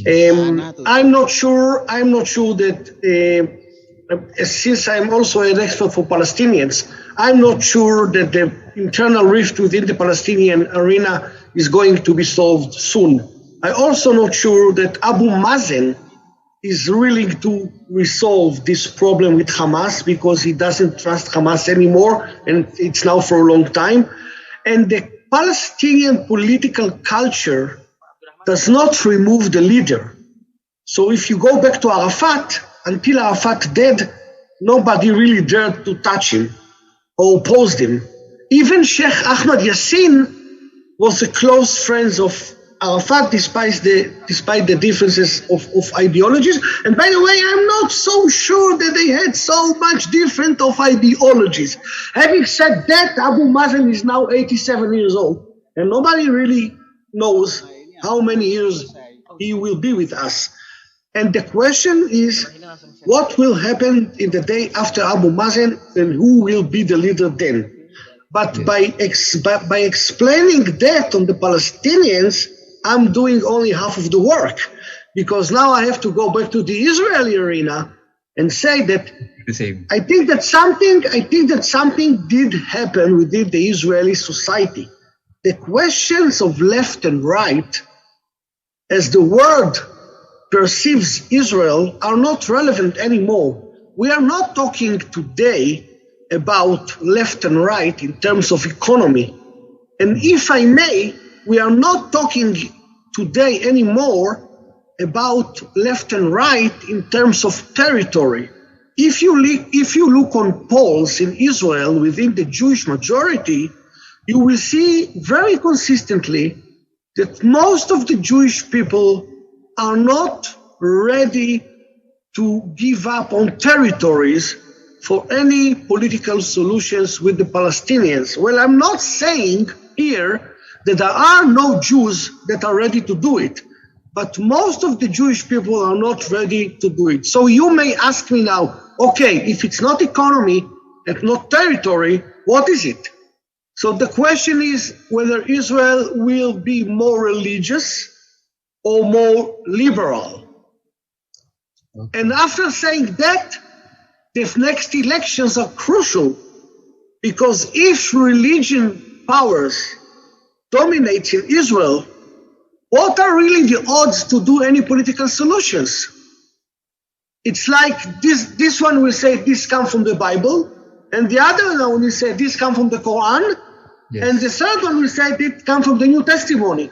I'm not sure that since I'm also an expert for Palestinians, I'm not sure that the internal rift within the Palestinian arena is going to be solved soon. I'm also not sure that Abu Mazen is willing to resolve this problem with Hamas, because he doesn't trust Hamas anymore, and it's now for a long time. And the Palestinian political culture does not remove the leader. So if you go back to Arafat, until Arafat dead, nobody really dared to touch him or opposed him. Even Sheikh Ahmad Yassin was a close friend of Arafat, despite the differences of ideologies. And by the way, I'm not so sure that they had so much different of ideologies. Having said that, Abu Mazen is now 87 years old, and nobody really knows how many years he will be with us. And the question is, what will happen in the day after Abu Mazen, and who will be the leader then? But by explaining that on the Palestinians, I'm doing only half of the work, because now I have to go back to the Israeli arena and say that I think that something did happen within the Israeli society. The questions of left and right, as the world perceives Israel, are not relevant anymore. We are not talking today about left and right in terms of economy. And if I may, we are not talking today anymore about left and right in terms of territory. If you look on polls in Israel within the Jewish majority, you will see very consistently that most of the Jewish people are not ready to give up on territories for any political solutions with the Palestinians. Well, I'm not saying here that there are no Jews that are ready to do it, but most of the Jewish people are not ready to do it. So you may ask me now, okay, if it's not economy and not territory, what is it? So the question is whether Israel will be more religious or more liberal. Okay. And after saying that, the next elections are crucial, because if religion powers dominates in Israel, what are really the odds to do any political solutions? It's like this one will say this comes from the Bible, and the other one will say this comes from the Quran, yes. And the third one will say it comes from the New Testimony.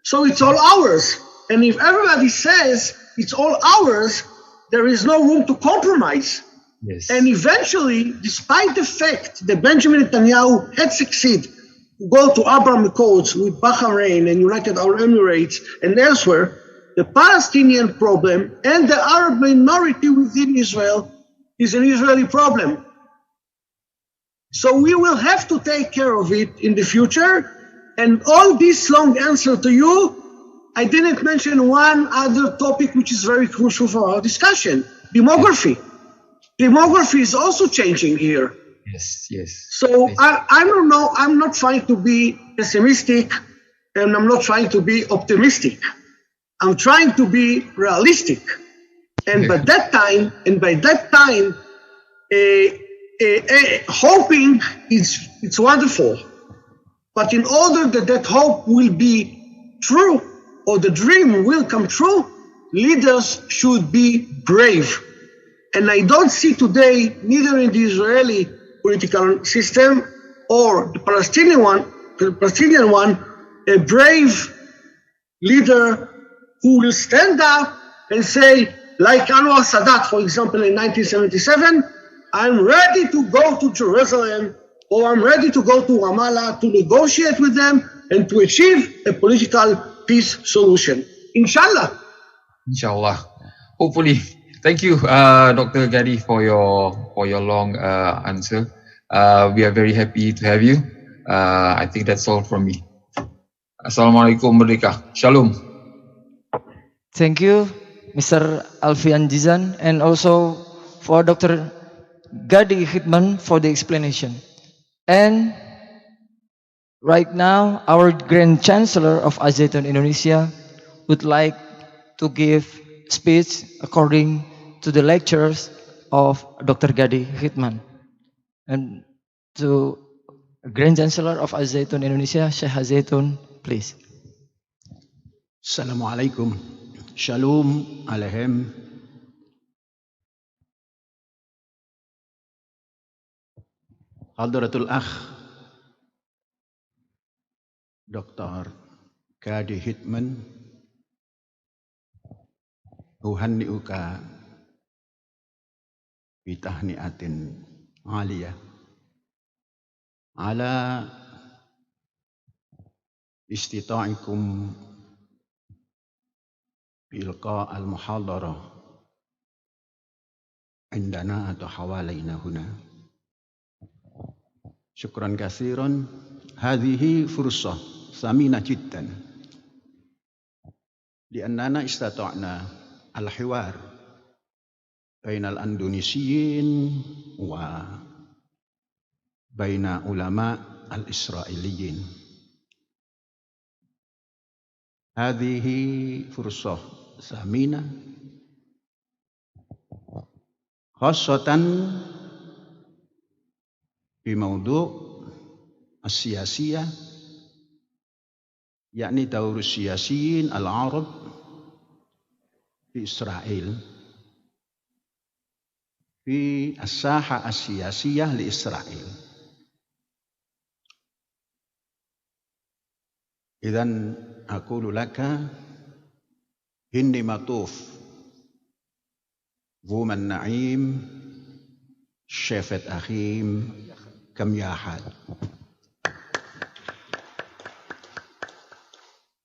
So it's all ours. And if everybody says it's all ours, there is no room to compromise. Yes. And eventually, despite the fact that Benjamin Netanyahu had succeeded to go to Abraham Accords with Bahrain and United Arab Emirates and elsewhere, the Palestinian problem and the Arab minority within Israel is an Israeli problem. So we will have to take care of it in the future. And all this long answer to you, I didn't mention one other topic which is very crucial for our discussion, demography. Demography is also changing here. Yes, yes. So Yes. I don't know, I'm not trying to be pessimistic and I'm not trying to be optimistic. I'm trying to be realistic. And by that time, hoping it's wonderful. But in order that that hope will be true or the dream will come true, leaders should be brave. And I don't see today, neither in the Israeli political system or the Palestinian one, a brave leader who will stand up and say, like Anwar Sadat, for example, in 1977, I'm ready to go to Jerusalem or I'm ready to go to Ramallah to negotiate with them and to achieve a political peace solution. Inshallah. Inshallah. Hopefully. Thank you, Dr. Gadi, for your long answer. We are very happy to have you. I think that's all from me. Assalamualaikum Merdeka. Shalom. Thank you, Mr. Alfian Jizan, and also for Dr. Gadi Hitman for the explanation. And right now, our Grand Chancellor of Al-Zaitun Indonesia would like to give speech according to the lectures of Dr. Gadi Hitman. And to Grand Chancellor of Al-Zaitun Indonesia, Sheikh Al-Zaitun, please. Assalamualaikum. Shalom alaihim. Hadratul Akh Dr. Gadi Hitman, uhanni'uka bitahni'atin aliyah ala istita'ikum bilqa al-muhadara indana atau hawalaina huna. Syukran kasiran. Hadhihi fursah ثمينة جدا لأننا استطعنا الحوار بين الأندونيسيين وبين علماء الإسرائيليين. هذه فرصة ثمينة خاصة بموضوع السياسية، يعني دور السياسيين العرب في إسرائيل في الساحة السياسية لإسرائيل. إذن أقول لك إني مطوف ذو النعيم شافت أخيم كم ياحد.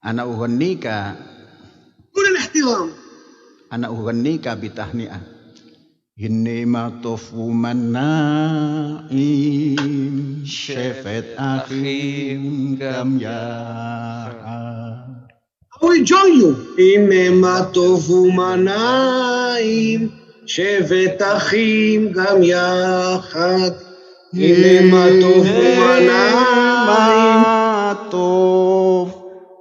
أنا أغنيك كل الاحترام. أنا أغنيك بتهنئة. إني مطوف مناعم شافت أخيم كم ياحد. I will join you. הנה מה טוב ומנעים, שבת אחים גם יחד. הנה מה טוב ומנעים.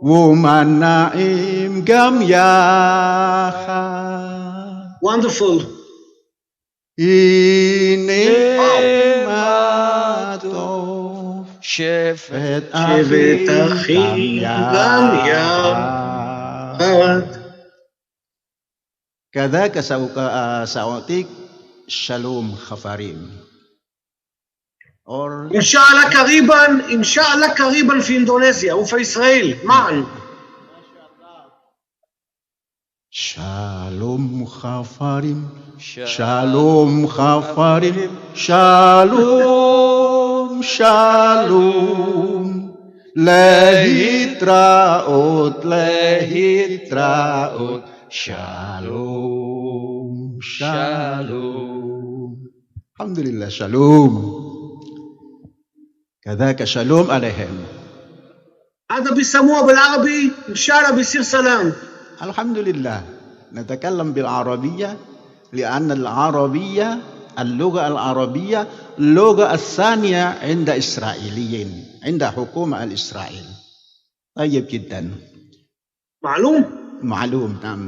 ומנעים גם יחד. Wonderful. הנה מה טוב שבת אחים גם יחד. كذاك سأعطيك شالوم خفاريم. إن شاء الله قريبا في إندونيسيا وفي إسرائيل معا. شالوم خفاريم شالوم خفاريم شالوم شالوم להתראות להתראות שלום שלום. Alhamdulillah, shalom. كذاك شالوم عليهم. هذا بيسموه بالعربي إن شاء الله بيصير سلام. الحمد لله نتكلم بالعربية لأن العربية اللغة العربية اللغة الثانية عند إسرائيليين، عند حكومة الإسرائيل. طيب جدا. معلوم نعم.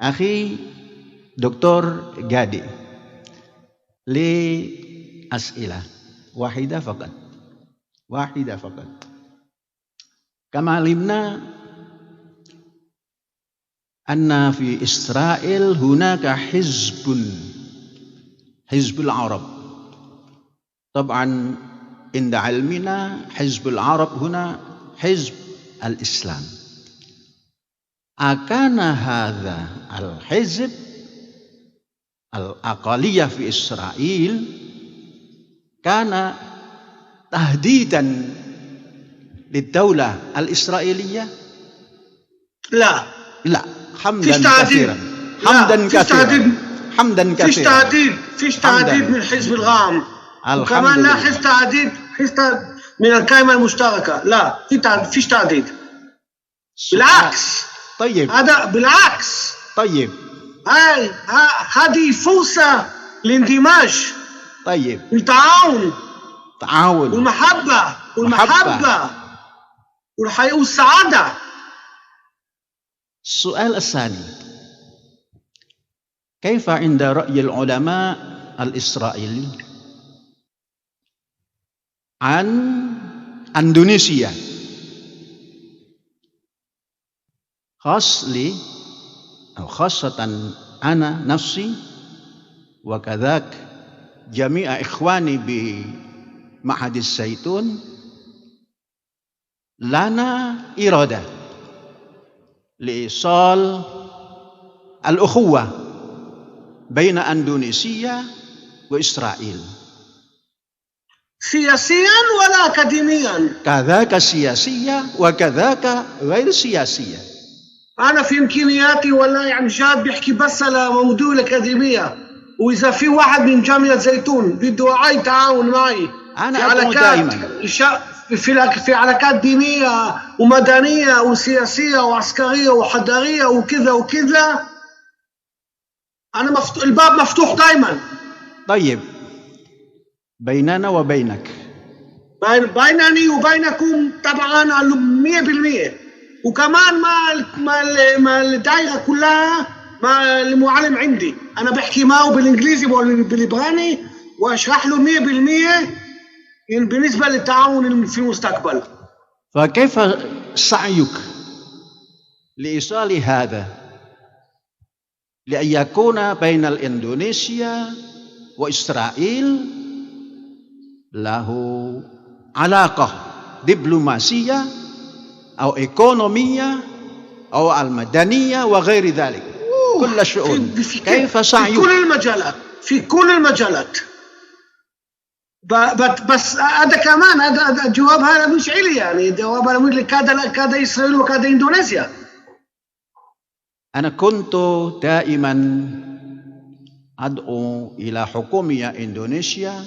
أخي دكتور جادي لي أسئلة واحدة فقط. كما علمنا أن في إسرائيل هناك حزب العرب. طبعا عند علمنا حزب العرب هنا حزب الإسلام. أكان هذا الحزب الأقلية في إسرائيل كان تهديدا للدولة الإسرائيلية؟ لا حمدا كثيرا. فيش تهديد من حزب الغام، وكمان لا حزب تهديد من القائمة المشتركة. لا فيش تهديد، بالعكس. طيب هذا بالعكس. طيب هذه فرصة لاندماج. طيب والتعاون والمحبة والسعادة. السؤال الثاني، كيف عند رأي العلماء الإسرائيلي عن إندونيسيا؟ خاصة أنا نفسي وكذاك جميع إخواني بمعهد الزيتون لنا إرادة لإيصال الأخوة بين إندونيسيا وإسرائيل، سياسيا ولا أكاديميا؟ كذاك سياسية وكذاك غير سياسية. أنا في إمكانياتي ولا يعني جاد بيحكي بس على موضوع الأكاديمية، وإذا في واحد من جامعة زيتون بده أي تعاون معي أنا أدعو دائما في علاقات دينية ومدنية وسياسية وعسكرية وحضارية وكذا أنا الباب مفتوح دائما. طيب بيننا وبينك، بينني وبينكم طبعا 100%، وكمان ما الدائرة كلها، ما المعلم عندي أنا بحكي معه بالإنجليزي وبالإبراني وأشرح له 100% بالنسبة للتعاون في المستقبل. فكيف سعيك لإيصال هذا لأن يكون بين الإندونيسيا وإسرائيل له علاقة دبلوماسية أو إيكونومية أو المدنية وغير ذلك كل الشؤون؟ كيف سعيك؟ في كل المجالات. بس هذا كمان هذا الجواب هذا مش إلي، يعني الجواب هذا مش كذا إسرائيل وكذا إندونيسيا. أنا كنت دائما أدعو إلى حكومة إندونيسيا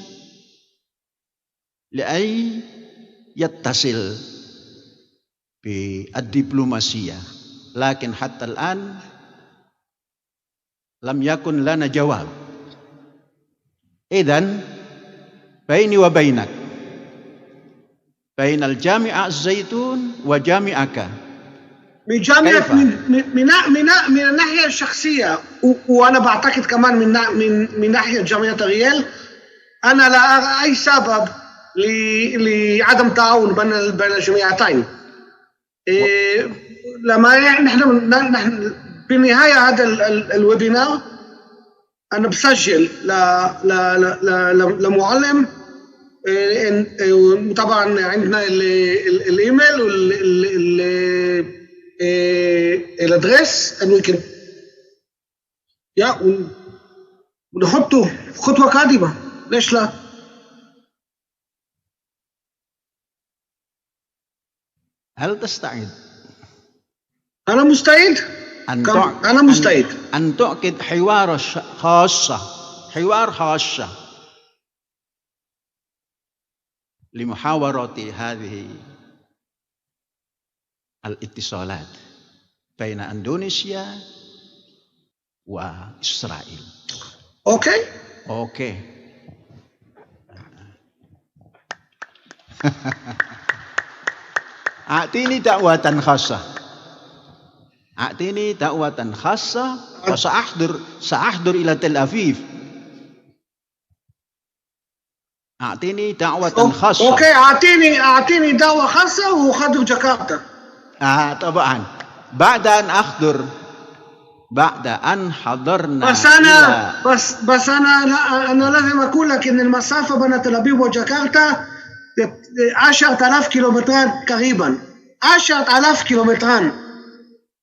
لأي يتصل بالدبلوماسية، لكن حتى الآن لم يكن لنا جواب. إذن بيني وبينك، بين الجامعة الزيتون وجامعك، من جامعة من الناحية الشخصية، وأنا بعتقد كمان من ناحية جامعة أريال، أنا لا أرى أي سبب لعدم تعاون بين الجامعتين. لما نحن بالنهاية هذا الويبينار أنا بسجل لمعلم، طبعا عندنا الإيميل والأدريس and we can ونحطه خطوة قادمة. ليش لا؟ هل تستعد؟ أنا مستعد. أنا مستعد أن تعقد حوار خاصة لمحاورة هذه الاتصالات بين إندونيسيا وإسرائيل. Okay? أوكي. أعطيني دعوة خاصة. أعطيني دعوة خاصة وسأحضر إلى تل أبيب. أعطيني دعوة خاصة. أوكي، أعطيني دعوة خاصة وأحضر جاكرتا. طبعا بعد أن حضرنا بس أنا لازم أقول لك إن المسافة بين تل أبيب وجاكرتا 10,000 كيلومترات قريبا. 10,000 كيلومترات.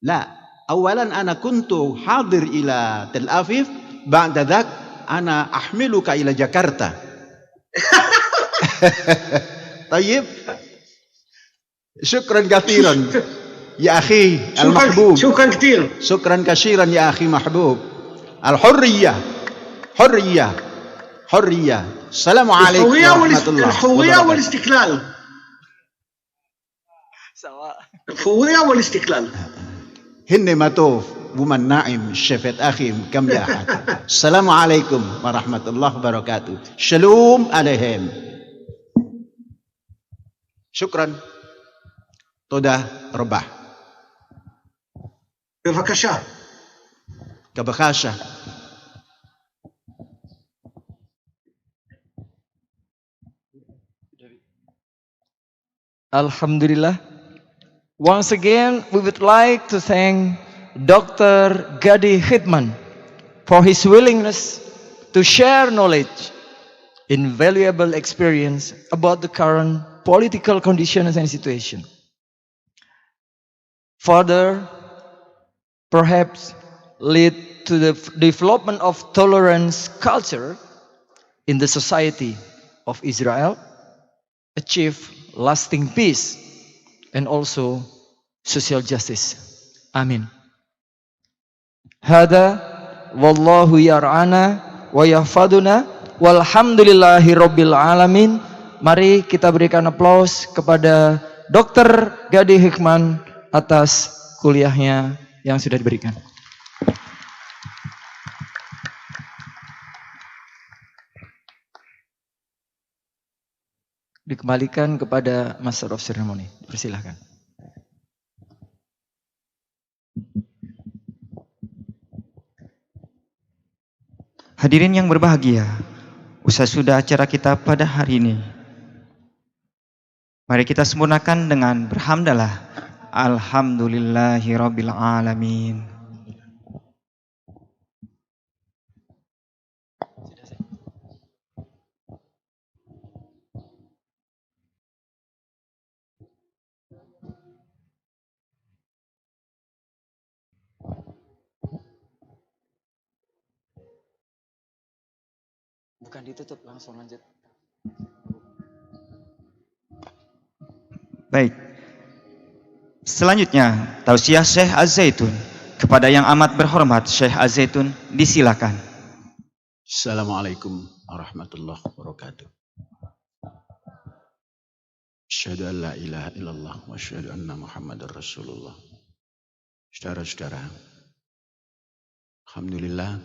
لا، أولا أنا كنت حاضر إلى تل أبيب، بعد ذلك أنا أحملك إلى جاكرتا. طيب، شكرا كثيرا يا أخي المحبوب. شكرا كثير. شكرا كثيرا يا أخي محبوب. الحرية حرية حرية. السلام عليكم ورحمة الله. الحرية والاستقلال. الحرية والاستقلال. هن ماتوف ومن نائم شفت أخي كم لاحد. السلام عليكم ورحمة الله وبركاته. شلوم عليهم. شكرا. تודה ربah. בבקשה. כבקשה. Alhamdulillah. Once again, we would like to thank Dr. Gadi Hitman for his willingness to share knowledge, invaluable experience about the current political conditions and situation. Further, perhaps lead to the development of tolerance culture in the society of Israel, achieve lasting peace and also social justice. Amin. Hada wallahu yar'ana wa yahfaduna walhamdulillahi rabbil alamin. Mari kita berikan aplaus kepada Dr. Gadi Hitman atas kuliahnya yang sudah diberikan. Dikembalikan kepada Master of Ceremony. Persilahkan. Hadirin yang berbahagia, usai sudah acara kita pada hari ini. Mari kita sempurnakan dengan berhamdalah. Alhamdulillahirabbil alamin. Bukan ditutup, langsung lanjut. Baik. Selanjutnya, tausiah Syekh Az-Zaitun. Kepada yang amat berhormat Syekh Az-Zaitun, disilakan. Assalamualaikum warahmatullahi wabarakatuh. Asyhadu an la ilaha illallah wa asyhadu anna Muhammadar Rasulullah. Saudara-saudara, alhamdulillah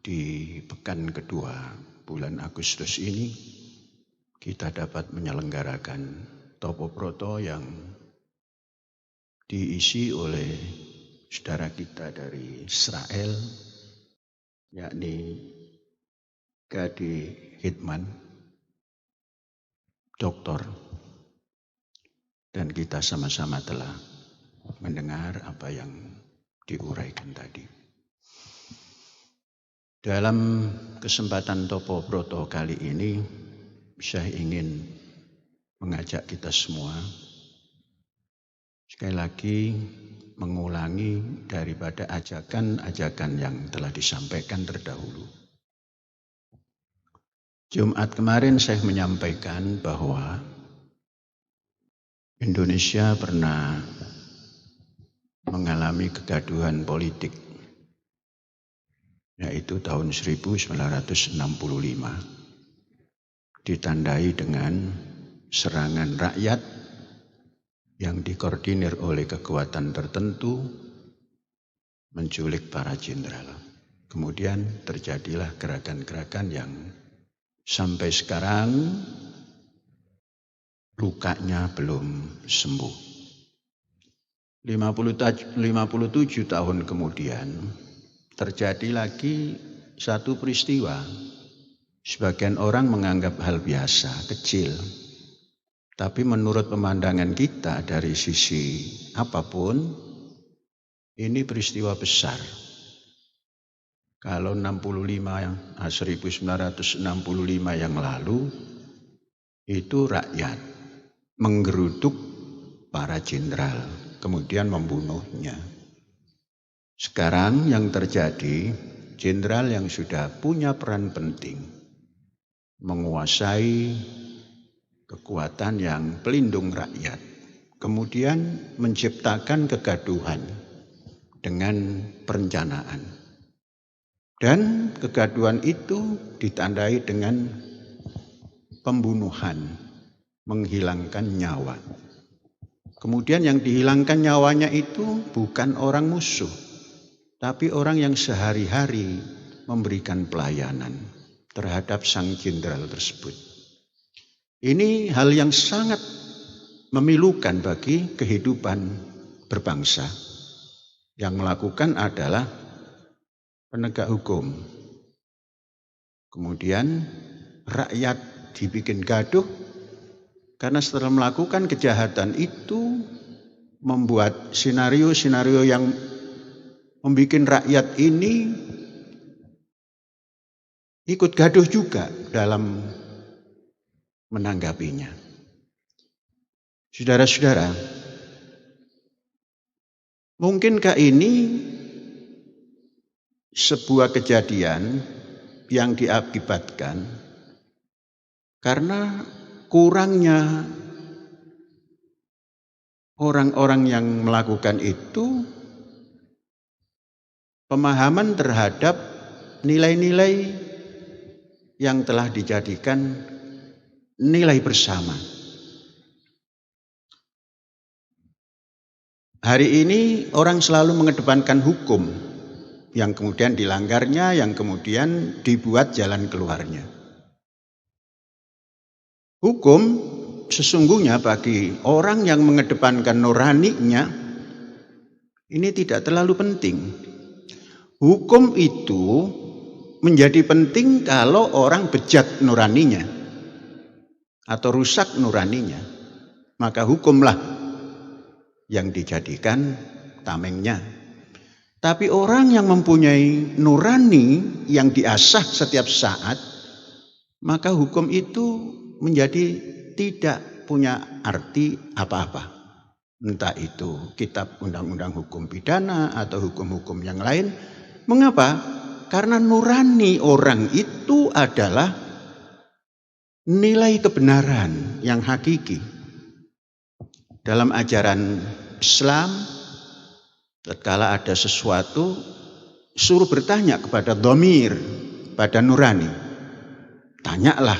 di pekan kedua bulan Agustus ini kita dapat menyelenggarakan Topo Proto yang diisi oleh saudara kita dari Israel, yakni Gadi Hitman, doktor, dan kita sama-sama telah mendengar apa yang diuraikan tadi. Dalam kesempatan Topo Proto kali ini, saya ingin mengajak kita semua sekali lagi mengulangi daripada ajakan-ajakan yang telah disampaikan terdahulu. Jumat kemarin saya menyampaikan bahwa Indonesia pernah mengalami kegaduhan politik, yaitu tahun 1965. ditandai dengan serangan rakyat yang dikoordinir oleh kekuatan tertentu menculik para jenderal. Kemudian terjadilah gerakan-gerakan yang sampai sekarang lukanya belum sembuh. 57 tahun kemudian terjadi lagi satu peristiwa. Sebagian orang menganggap hal biasa, kecil. Tapi menurut pemandangan kita dari sisi apapun, ini peristiwa besar. Kalau 1965 yang lalu, itu rakyat menggeruduk para jenderal, kemudian membunuhnya. Sekarang yang terjadi, jenderal yang sudah punya peran penting, menguasai kekuatan yang pelindung rakyat, kemudian menciptakan kegaduhan dengan perencanaan. Dan kegaduhan itu ditandai dengan pembunuhan, menghilangkan nyawa. Kemudian yang dihilangkan nyawanya itu bukan orang musuh, tapi orang yang sehari-hari memberikan pelayanan terhadap sang jenderal tersebut. Ini hal yang sangat memilukan bagi kehidupan berbangsa. Yang melakukan adalah penegak hukum. Kemudian rakyat dibikin gaduh karena setelah melakukan kejahatan itu membuat senario-senario yang membuat rakyat ini ikut gaduh juga dalam menanggapinya. Saudara-saudara, mungkinkah ini sebuah kejadian yang diakibatkan karena kurangnya orang-orang yang melakukan itu pemahaman terhadap nilai-nilai yang telah dijadikan nilai bersama. Hari ini orang selalu mengedepankan hukum yang kemudian dilanggarnya, yang kemudian dibuat jalan keluarnya. Hukum sesungguhnya bagi orang yang mengedepankan nuraninya ini tidak terlalu penting. Hukum itu menjadi penting kalau orang bejat nuraninya atau rusak nuraninya, maka hukumlah yang dijadikan tamengnya. Tapi orang yang mempunyai nurani yang diasah setiap saat, maka hukum itu menjadi tidak punya arti apa-apa. Entah itu kitab undang-undang hukum pidana atau hukum-hukum yang lain. Mengapa? Karena nurani orang itu adalah nilai kebenaran yang hakiki. Dalam ajaran Islam, tatkala ada sesuatu, suruh bertanya kepada dhamir, pada nurani. Tanyalah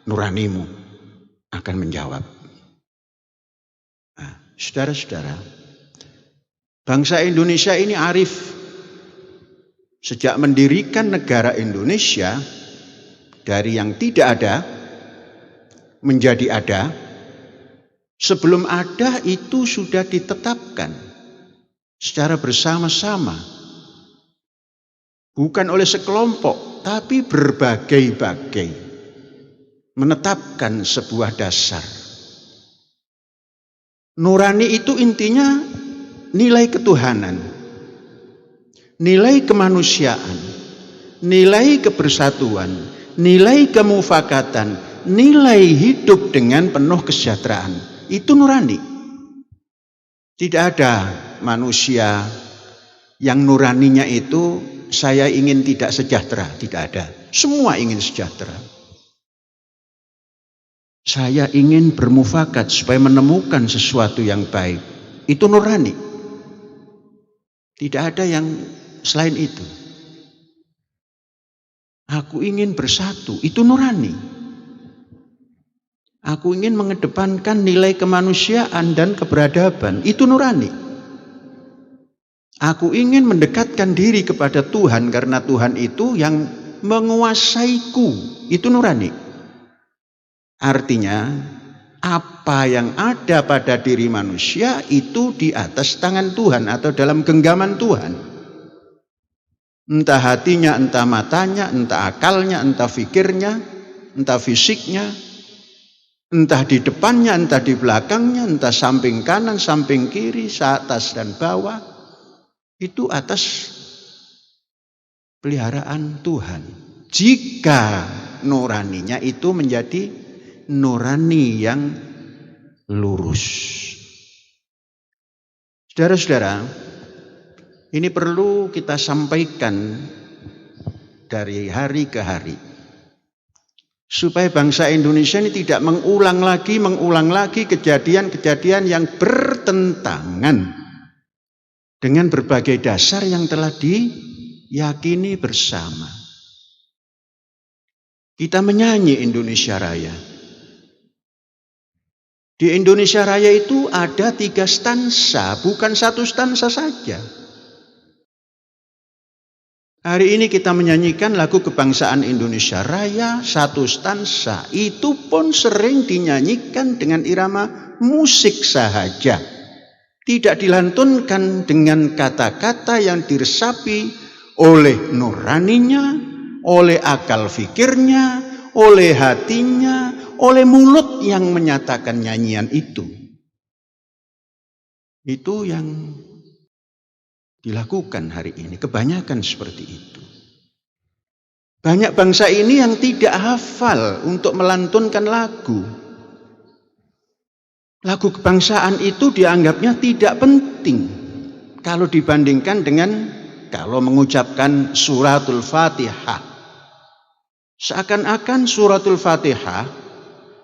nuranimu, akan menjawab. Nah, saudara-saudara, bangsa Indonesia ini arif. Sejak mendirikan negara Indonesia, dari yang tidak ada menjadi ada, sebelum ada itu sudah ditetapkan secara bersama-sama. Bukan oleh sekelompok, tapi berbagai-bagai. Menetapkan sebuah dasar. Nurani itu intinya nilai ketuhanan. Nilai kemanusiaan, nilai kebersatuan, nilai kemufakatan, nilai hidup dengan penuh kesejahteraan. Itu nurani. Tidak ada manusia yang nuraninya itu saya ingin tidak sejahtera. Tidak ada. Semua ingin sejahtera. Saya ingin bermufakat supaya menemukan sesuatu yang baik. Itu nurani. Tidak ada yang selain itu. Aku ingin bersatu, itu nurani. Aku ingin mengedepankan nilai kemanusiaan dan keberadaban. Itu nurani. Aku ingin mendekatkan diri kepada Tuhan karena Tuhan itu yang menguasaiku. Itu nurani. Artinya, apa yang ada pada diri manusia itu di atas tangan Tuhan atau dalam genggaman Tuhan. Entah hatinya, entah matanya, entah akalnya, entah fikirnya, entah fisiknya, entah di depannya, entah di belakangnya, entah samping kanan, samping kiri, atas dan bawah, itu atas peliharaan Tuhan. Jika nuraninya itu menjadi nurani yang lurus. Saudara-saudara, ini perlu kita sampaikan dari hari ke hari. Supaya bangsa Indonesia ini tidak mengulang lagi kejadian-kejadian yang bertentangan dengan berbagai dasar yang telah diyakini bersama. Kita menyanyi Indonesia Raya. Di Indonesia Raya itu ada 3 stansa, bukan 1 stansa saja. Hari ini kita menyanyikan lagu kebangsaan Indonesia Raya, 1 stansa. Itu pun sering dinyanyikan dengan irama musik sahaja. Tidak dilantunkan dengan kata-kata yang diresapi oleh nuraninya, oleh akal fikirnya, oleh hatinya, oleh mulut yang menyatakan nyanyian itu. Itu yang dilakukan hari ini, kebanyakan seperti itu. Banyak bangsa ini yang tidak hafal untuk melantunkan lagu. Lagu kebangsaan itu dianggapnya tidak penting kalau dibandingkan dengan kalau mengucapkan suratul Fatihah. Seakan-akan suratul Fatihah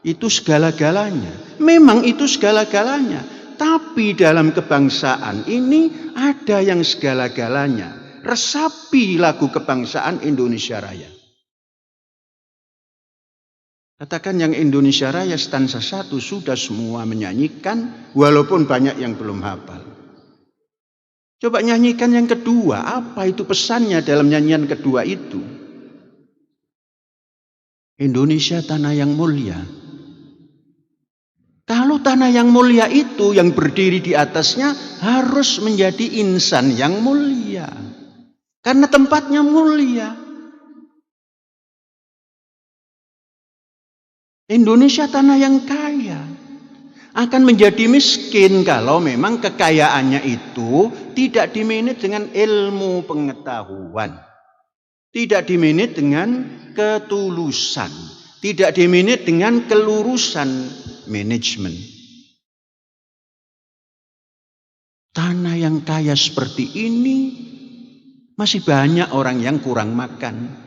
itu segala-galanya. Memang itu segala-galanya. Tapi dalam kebangsaan ini ada yang segala-galanya. Resapi lagu kebangsaan Indonesia Raya. Katakan yang Indonesia Raya stansa 1 sudah semua menyanyikan, walaupun banyak yang belum hafal. Coba nyanyikan yang kedua, apa itu pesannya dalam nyanyian kedua itu? Indonesia tanah yang mulia. Kalau tanah yang mulia itu yang berdiri di atasnya harus menjadi insan yang mulia. Karena tempatnya mulia. Indonesia tanah yang kaya. Akan menjadi miskin kalau memang kekayaannya itu tidak dimanage dengan ilmu pengetahuan. Tidak dimanage dengan ketulusan. Tidak dimanage dengan kelurusan manajemen. Tanah yang kaya seperti ini masih banyak orang yang kurang makan.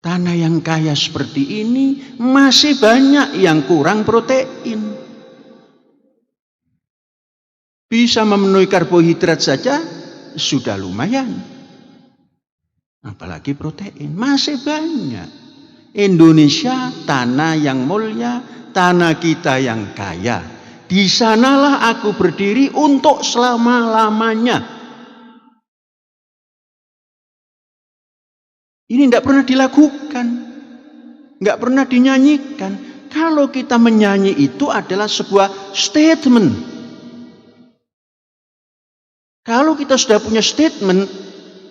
Tanah yang kaya seperti ini masih banyak yang kurang protein. Bisa memenuhi karbohidrat saja sudah lumayan. Apalagi protein, masih banyak. Indonesia tanah yang mulia, tanah kita yang kaya. Di sanalah aku berdiri untuk selama-lamanya. Ini tidak pernah dilakukan, tidak pernah dinyanyikan. Kalau kita menyanyi itu adalah sebuah statement. Kalau kita sudah punya statement,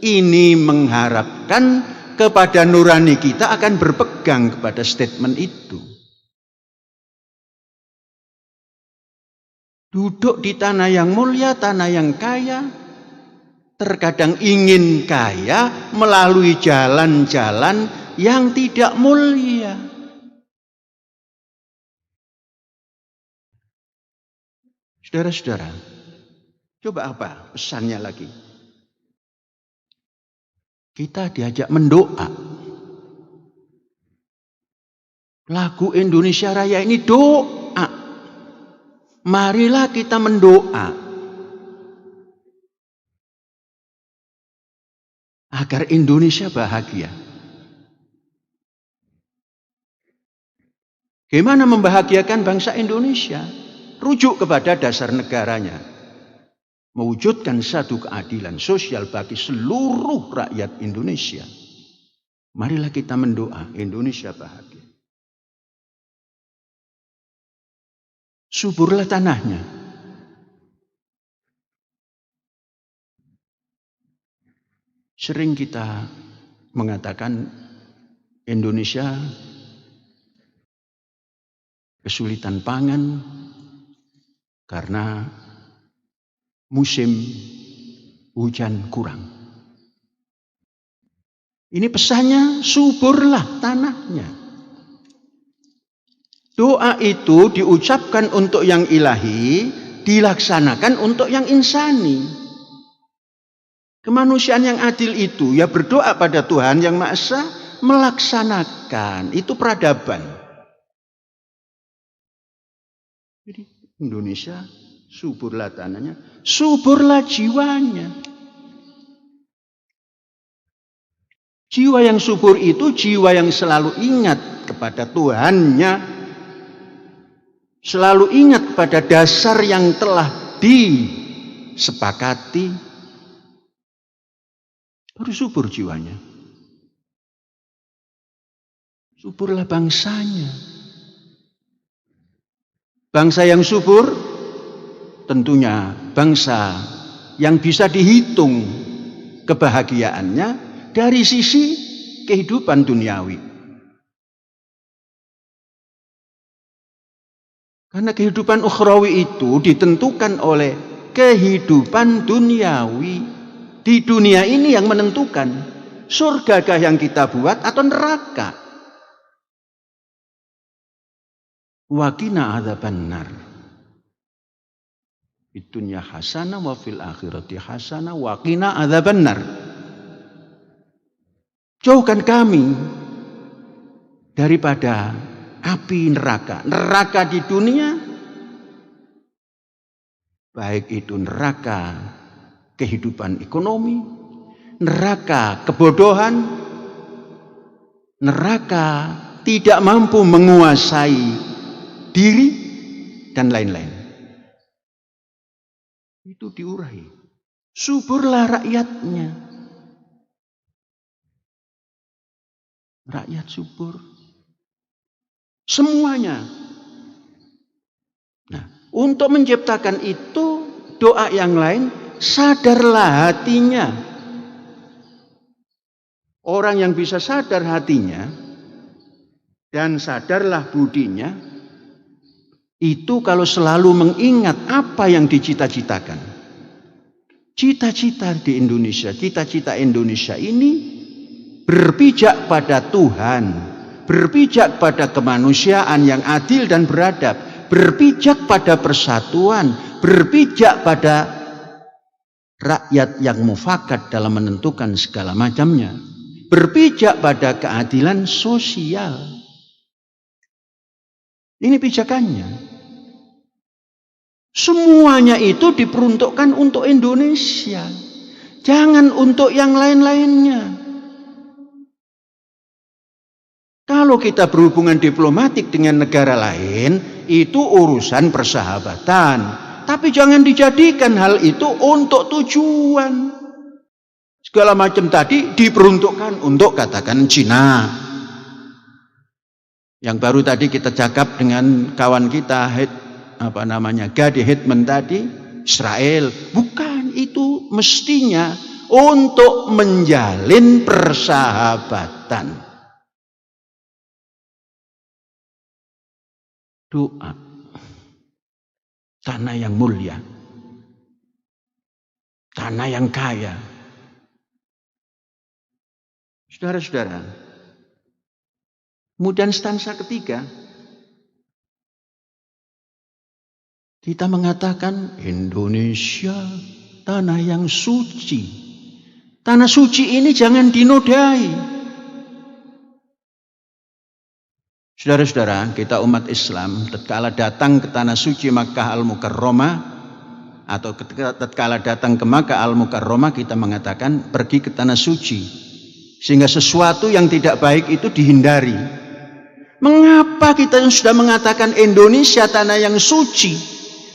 ini mengharapkan kepada nurani kita akan berpegang kepada statement itu. Duduk di tanah yang mulia, tanah yang kaya, terkadang ingin kaya melalui jalan-jalan yang tidak mulia. Saudara-saudara, coba apa pesannya lagi? Kita diajak mendoa. Lagu Indonesia Raya ini doa. Marilah kita mendoa agar Indonesia bahagia. Bagaimana membahagiakan bangsa Indonesia? Rujuk kepada dasar negaranya. Mewujudkan satu keadilan sosial bagi seluruh rakyat Indonesia. Marilah kita mendoa Indonesia bahagia. Suburlah tanahnya. Sering kita mengatakan Indonesia kesulitan pangan karena musim hujan kurang. Ini pesannya, suburlah tanahnya. Doa itu diucapkan untuk yang ilahi, dilaksanakan untuk yang insani. Kemanusiaan yang adil itu ya berdoa pada Tuhan yang Maha Esa, melaksanakan. Itu peradaban. Jadi Indonesia suburlah tanahnya, suburlah jiwanya. Jiwa yang subur itu jiwa yang selalu ingat kepada Tuhannya, selalu ingat pada dasar yang telah disepakati. Baru subur jiwanya. Suburlah bangsanya. Bangsa yang subur tentunya bangsa yang bisa dihitung kebahagiaannya dari sisi kehidupan duniawi. Karena kehidupan ukhrawi itu ditentukan oleh kehidupan duniawi. Di dunia ini yang menentukan surgakah yang kita buat atau neraka. Wa qina adzabannar. Fid dunya hasanah wa fil akhirati hasanah wa qina adzabannar. Jauhkan kami daripada api neraka. Neraka di dunia, baik itu neraka kehidupan ekonomi, neraka kebodohan, neraka tidak mampu menguasai diri, dan lain-lain. Itu diurai. Suburlah rakyatnya. Rakyat subur. Semuanya. Nah, untuk menciptakan itu, doa yang lain, sadarlah hatinya. Orang yang bisa sadar hatinya dan sadarlah budinya, itu kalau selalu mengingat apa yang dicita-citakan. Cita-cita di Indonesia, cita-cita Indonesia ini berpijak pada Tuhan, berpijak pada kemanusiaan yang adil dan beradab, berpijak pada persatuan, berpijak pada rakyat yang mufakat dalam menentukan segala macamnya, berpijak pada keadilan sosial. Ini pijakannya. Semuanya itu diperuntukkan untuk Indonesia, jangan untuk yang lain-lainnya. Kalau kita berhubungan diplomatik dengan negara lain, itu urusan persahabatan. Tapi jangan dijadikan hal itu untuk tujuan. Segala macam tadi diperuntukkan untuk katakan Cina. Yang baru tadi kita cakap dengan kawan kita, Gadi Hitman tadi, Israel. Bukan, itu mestinya untuk menjalin persahabatan. Doa. Tanah yang mulia, tanah yang kaya. Saudara-saudara, kemudian stansa ketiga, kita mengatakan Indonesia tanah yang suci. Tanah suci ini jangan dinodai. Saudara-saudara, kita umat Islam tatkala datang ke tanah suci Makkah Al-Mukarramah atau tatkala datang ke Makkah Al-Mukarramah, kita mengatakan pergi ke tanah suci, sehingga sesuatu yang tidak baik itu dihindari. Mengapa kita yang sudah mengatakan Indonesia tanah yang suci,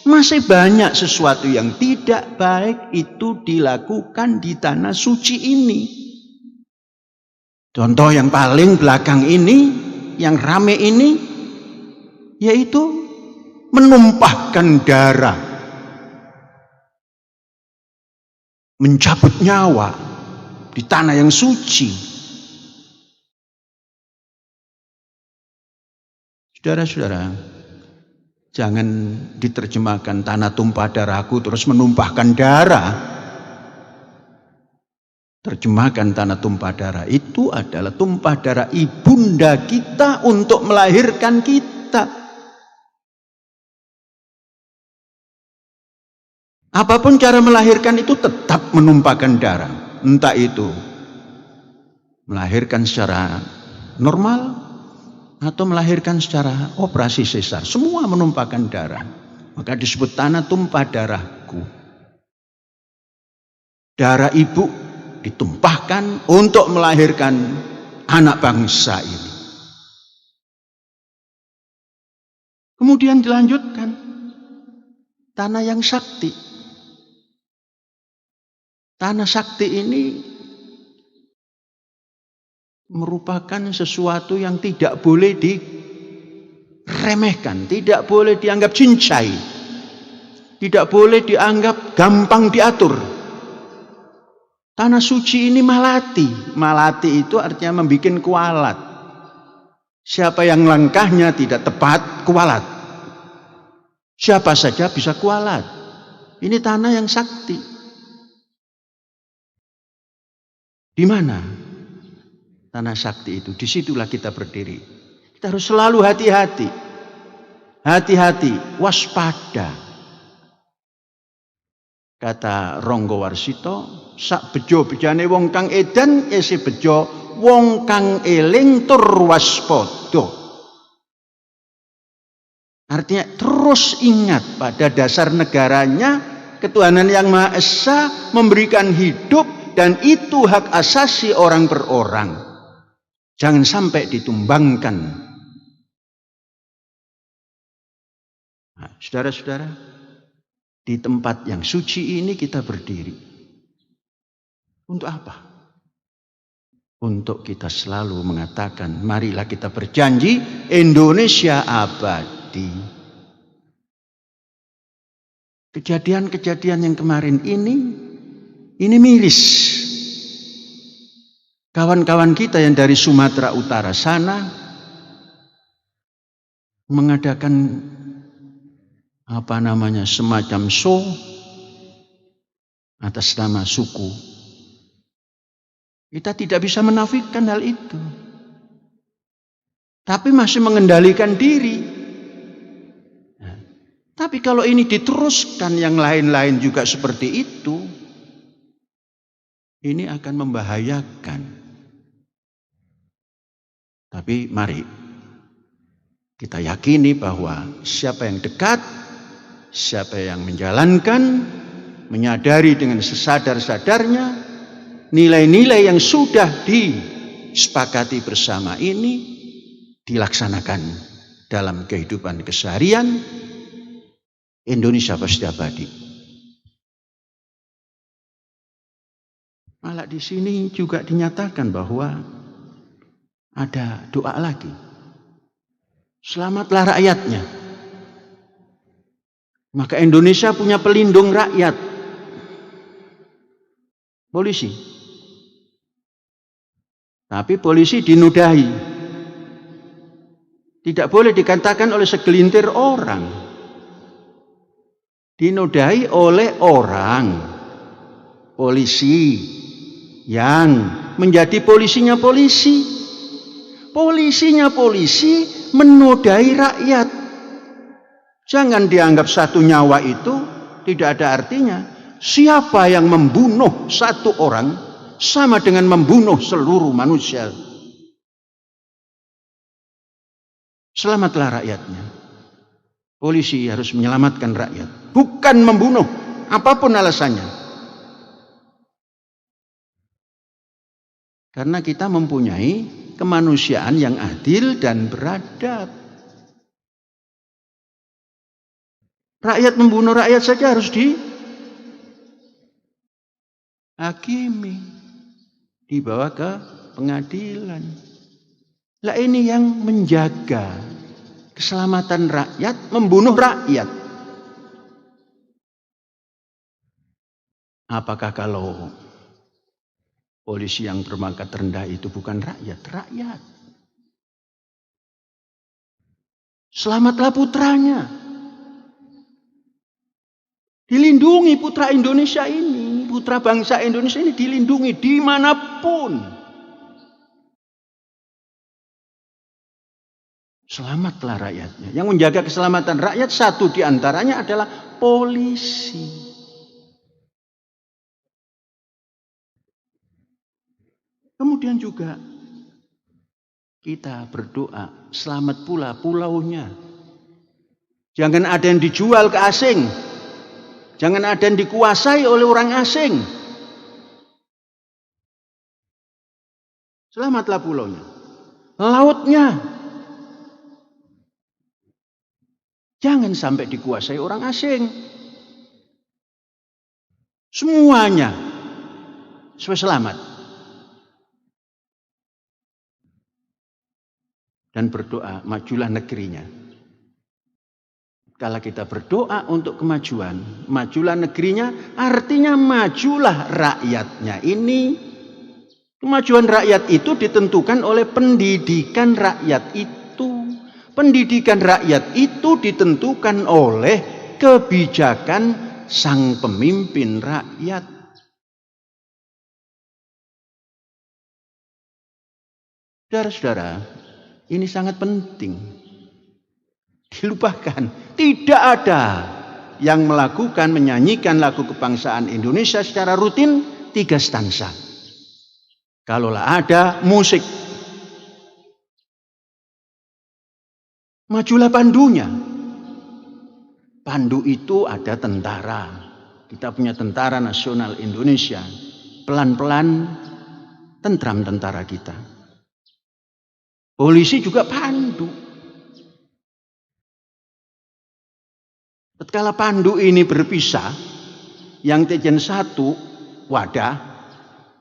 masih banyak sesuatu yang tidak baik itu dilakukan di tanah suci ini? Contoh yang paling belakang ini, yang rame ini, yaitu menumpahkan darah, mencabut nyawa di tanah yang suci. Saudara-saudara, jangan diterjemahkan tanah tumpah darahku terus menumpahkan darah. Terjemahkan tanah tumpah darah itu adalah tumpah darah ibunda kita untuk melahirkan kita. Apapun cara melahirkan itu tetap menumpahkan darah. Entah itu melahirkan secara normal atau melahirkan secara operasi sesar, semua menumpahkan darah. Maka disebut tanah tumpah darahku. Darah ibu ditumpahkan untuk melahirkan anak bangsa ini. Kemudian dilanjutkan, tanah yang sakti. Tanah sakti ini merupakan sesuatu yang tidak boleh diremehkan, tidak boleh dianggap cincai, tidak boleh dianggap gampang diatur. Tanah suci ini malati. Malati itu artinya membuat kualat. Siapa yang langkahnya tidak tepat, kualat. Siapa saja bisa kualat. Ini tanah yang sakti. Di mana tanah sakti itu? Disitulah kita berdiri. Kita harus selalu hati-hati. Hati-hati, waspada. Kata Ronggo Warsito, sak bejo bejane wong kang edan isi bejo wong kang eling tur waspada. Artinya terus ingat pada dasar negaranya, ketuhanan yang Maha Esa memberikan hidup dan itu hak asasi orang per orang. Jangan sampai ditumbangkan. Nah, saudara-saudara, di tempat yang suci ini kita berdiri. Untuk apa? Untuk kita selalu mengatakan, marilah kita berjanji Indonesia abadi. Kejadian-kejadian yang kemarin ini miris. Kawan-kawan kita yang dari Sumatera Utara sana mengadakan semacam show atas nama suku. Kita tidak bisa menafikan hal itu. Tapi masih mengendalikan diri. Tapi kalau ini diteruskan yang lain-lain juga seperti itu, ini akan membahayakan. Tapi mari kita yakini bahwa siapa yang dekat, siapa yang menjalankan, menyadari dengan sesadar-sadarnya nilai-nilai yang sudah disepakati bersama ini dilaksanakan dalam kehidupan keseharian, Indonesia pasti abadi. Malah di sini juga dinyatakan bahwa ada doa lagi. Selamatlah rakyatnya. Maka Indonesia punya pelindung rakyat. Polisi. Tapi polisi dinudai. Tidak boleh dikatakan oleh segelintir orang. Dinudai oleh orang. Polisi yang menjadi polisinya polisi. Polisinya polisi menodai rakyat. Jangan dianggap satu nyawa itu tidak ada artinya. Siapa yang membunuh satu orang sama dengan membunuh seluruh manusia. Selamatlah rakyatnya. Polisi harus menyelamatkan rakyat, bukan membunuh apapun alasannya. Karena kita mempunyai kemanusiaan yang adil dan beradab. Rakyat membunuh rakyat saja harus dihakimi, dibawa ke pengadilan. Lah ini yang menjaga keselamatan rakyat, membunuh rakyat. Apakah kalau polisi yang berpangkat rendah itu bukan rakyat? Rakyat. Selamatlah putranya. Dilindungi putra Indonesia ini, putra bangsa Indonesia ini dilindungi dimanapun. Selamatlah rakyatnya. Yang menjaga keselamatan rakyat satu diantaranya adalah polisi. Kemudian juga kita berdoa, selamat pula pulaunya. Jangan ada yang dijual ke asing. Jangan ada yang dikuasai oleh orang asing. Selamatlah pulaunya. Lautnya. Jangan sampai dikuasai orang asing. Semuanya supaya selamat. Dan berdoa, majulah negerinya. Kalau kita berdoa untuk kemajuan, majulah negerinya, artinya majulah rakyatnya. Ini kemajuan rakyat itu ditentukan oleh pendidikan rakyat itu. Pendidikan rakyat itu ditentukan oleh kebijakan sang pemimpin rakyat. Saudara-saudara, ini sangat penting. Dilupakan. Tidak ada yang melakukan, menyanyikan lagu kebangsaan Indonesia secara rutin 3 stansa. Kalaulah ada musik, majulah pandunya. Pandu itu ada tentara. Kita punya tentara nasional Indonesia. Pelan-pelan tentram tentara kita. Polisi juga pandu. Tatkala pandu ini berpisah, yang Tejen 1 wadah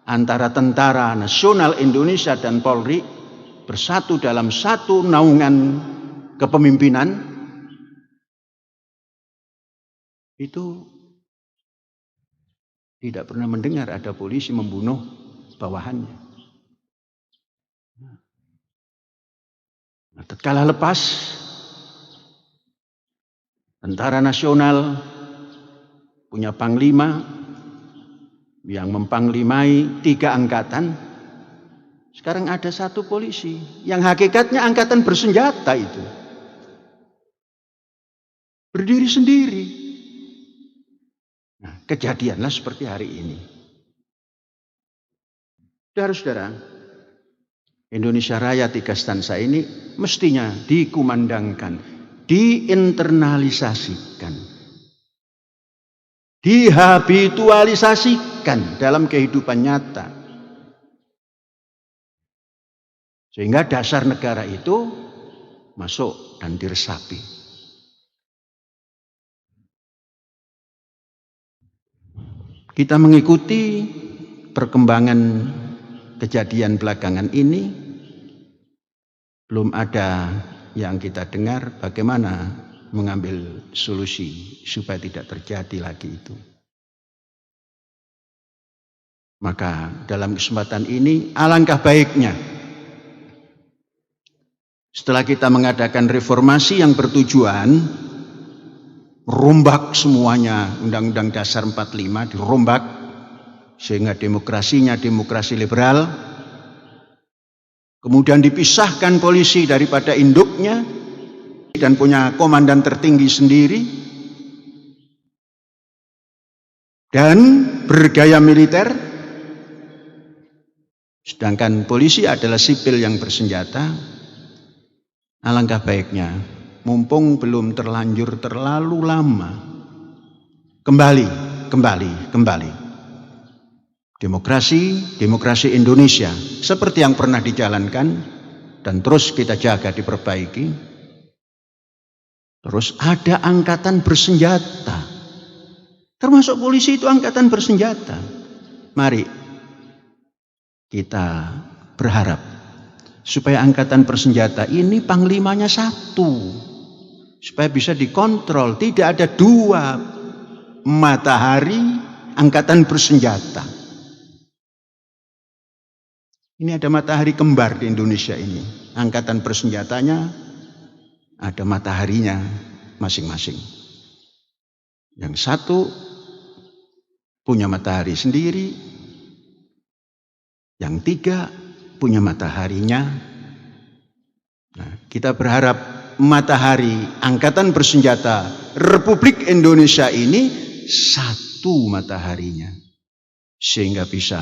antara tentara nasional Indonesia dan Polri bersatu dalam satu naungan kepemimpinan, itu tidak pernah mendengar ada polisi membunuh bawahannya. Nah, tatkala lepas, tentara nasional punya panglima yang mempanglimai 3 angkatan. Sekarang ada 1 polisi yang hakikatnya angkatan bersenjata itu. Berdiri sendiri. Nah, kejadianlah seperti hari ini. Saudara-saudara, Indonesia Raya 3 stansa ini mestinya dikumandangkan, diinternalisasikan, dihabitualisasikan dalam kehidupan nyata. Sehingga dasar negara itu masuk dan diresapi. Kita mengikuti perkembangan kejadian belakangan ini, belum ada yang kita dengar bagaimana mengambil solusi supaya tidak terjadi lagi itu. Maka dalam kesempatan ini alangkah baiknya setelah kita mengadakan reformasi yang bertujuan merombak semuanya, Undang-Undang Dasar 45 dirombak sehingga demokrasinya demokrasi liberal, kemudian dipisahkan polisi daripada induknya dan punya komandan tertinggi sendiri dan bergaya militer, sedangkan polisi adalah sipil yang bersenjata. Alangkah baiknya, mumpung belum terlanjur terlalu lama, kembali demokrasi Indonesia seperti yang pernah dijalankan dan terus kita jaga diperbaiki. Terus ada angkatan bersenjata, termasuk polisi itu angkatan bersenjata. Mari kita berharap supaya angkatan bersenjata ini panglimanya satu, supaya bisa dikontrol. Tidak ada dua matahari angkatan bersenjata. Ini ada matahari kembar di Indonesia ini. Angkatan bersenjatanya ada mataharinya masing-masing. Yang satu punya matahari sendiri, yang tiga punya mataharinya. Nah, kita berharap matahari angkatan bersenjata Republik Indonesia ini satu mataharinya, sehingga bisa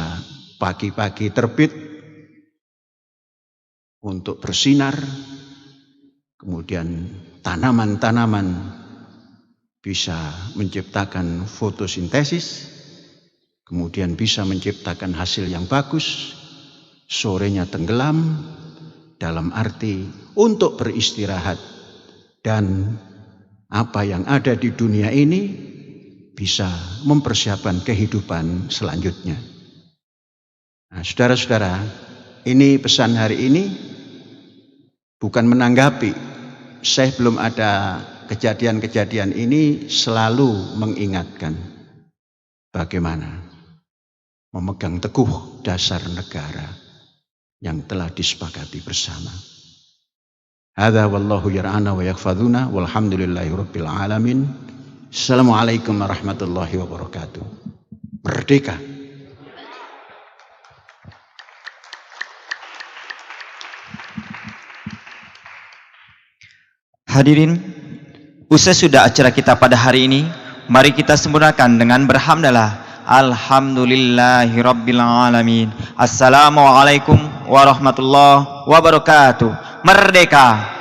pagi-pagi terbit untuk bersinar. Kemudian tanaman-tanaman bisa menciptakan fotosintesis, kemudian bisa menciptakan hasil yang bagus. Sorenya tenggelam, dalam arti untuk beristirahat, dan apa yang ada di dunia ini bisa mempersiapkan kehidupan selanjutnya. Nah, saudara-saudara, ini pesan hari ini bukan menanggapi. Saya belum ada kejadian-kejadian ini, selalu mengingatkan bagaimana memegang teguh dasar negara yang telah disepakati bersama. Hadza wallahu yar'ana wa yaghfaduna walhamdulillahi rabbil alamin. Assalamualaikum warahmatullahi wabarakatuh. Merdeka. Hadirin, usai sudah acara kita pada hari ini, mari kita sempurnakan dengan berhamdalah. Alhamdulillahirabbil alamin. Assalamualaikum warahmatullahi wabarakatuh. Merdeka.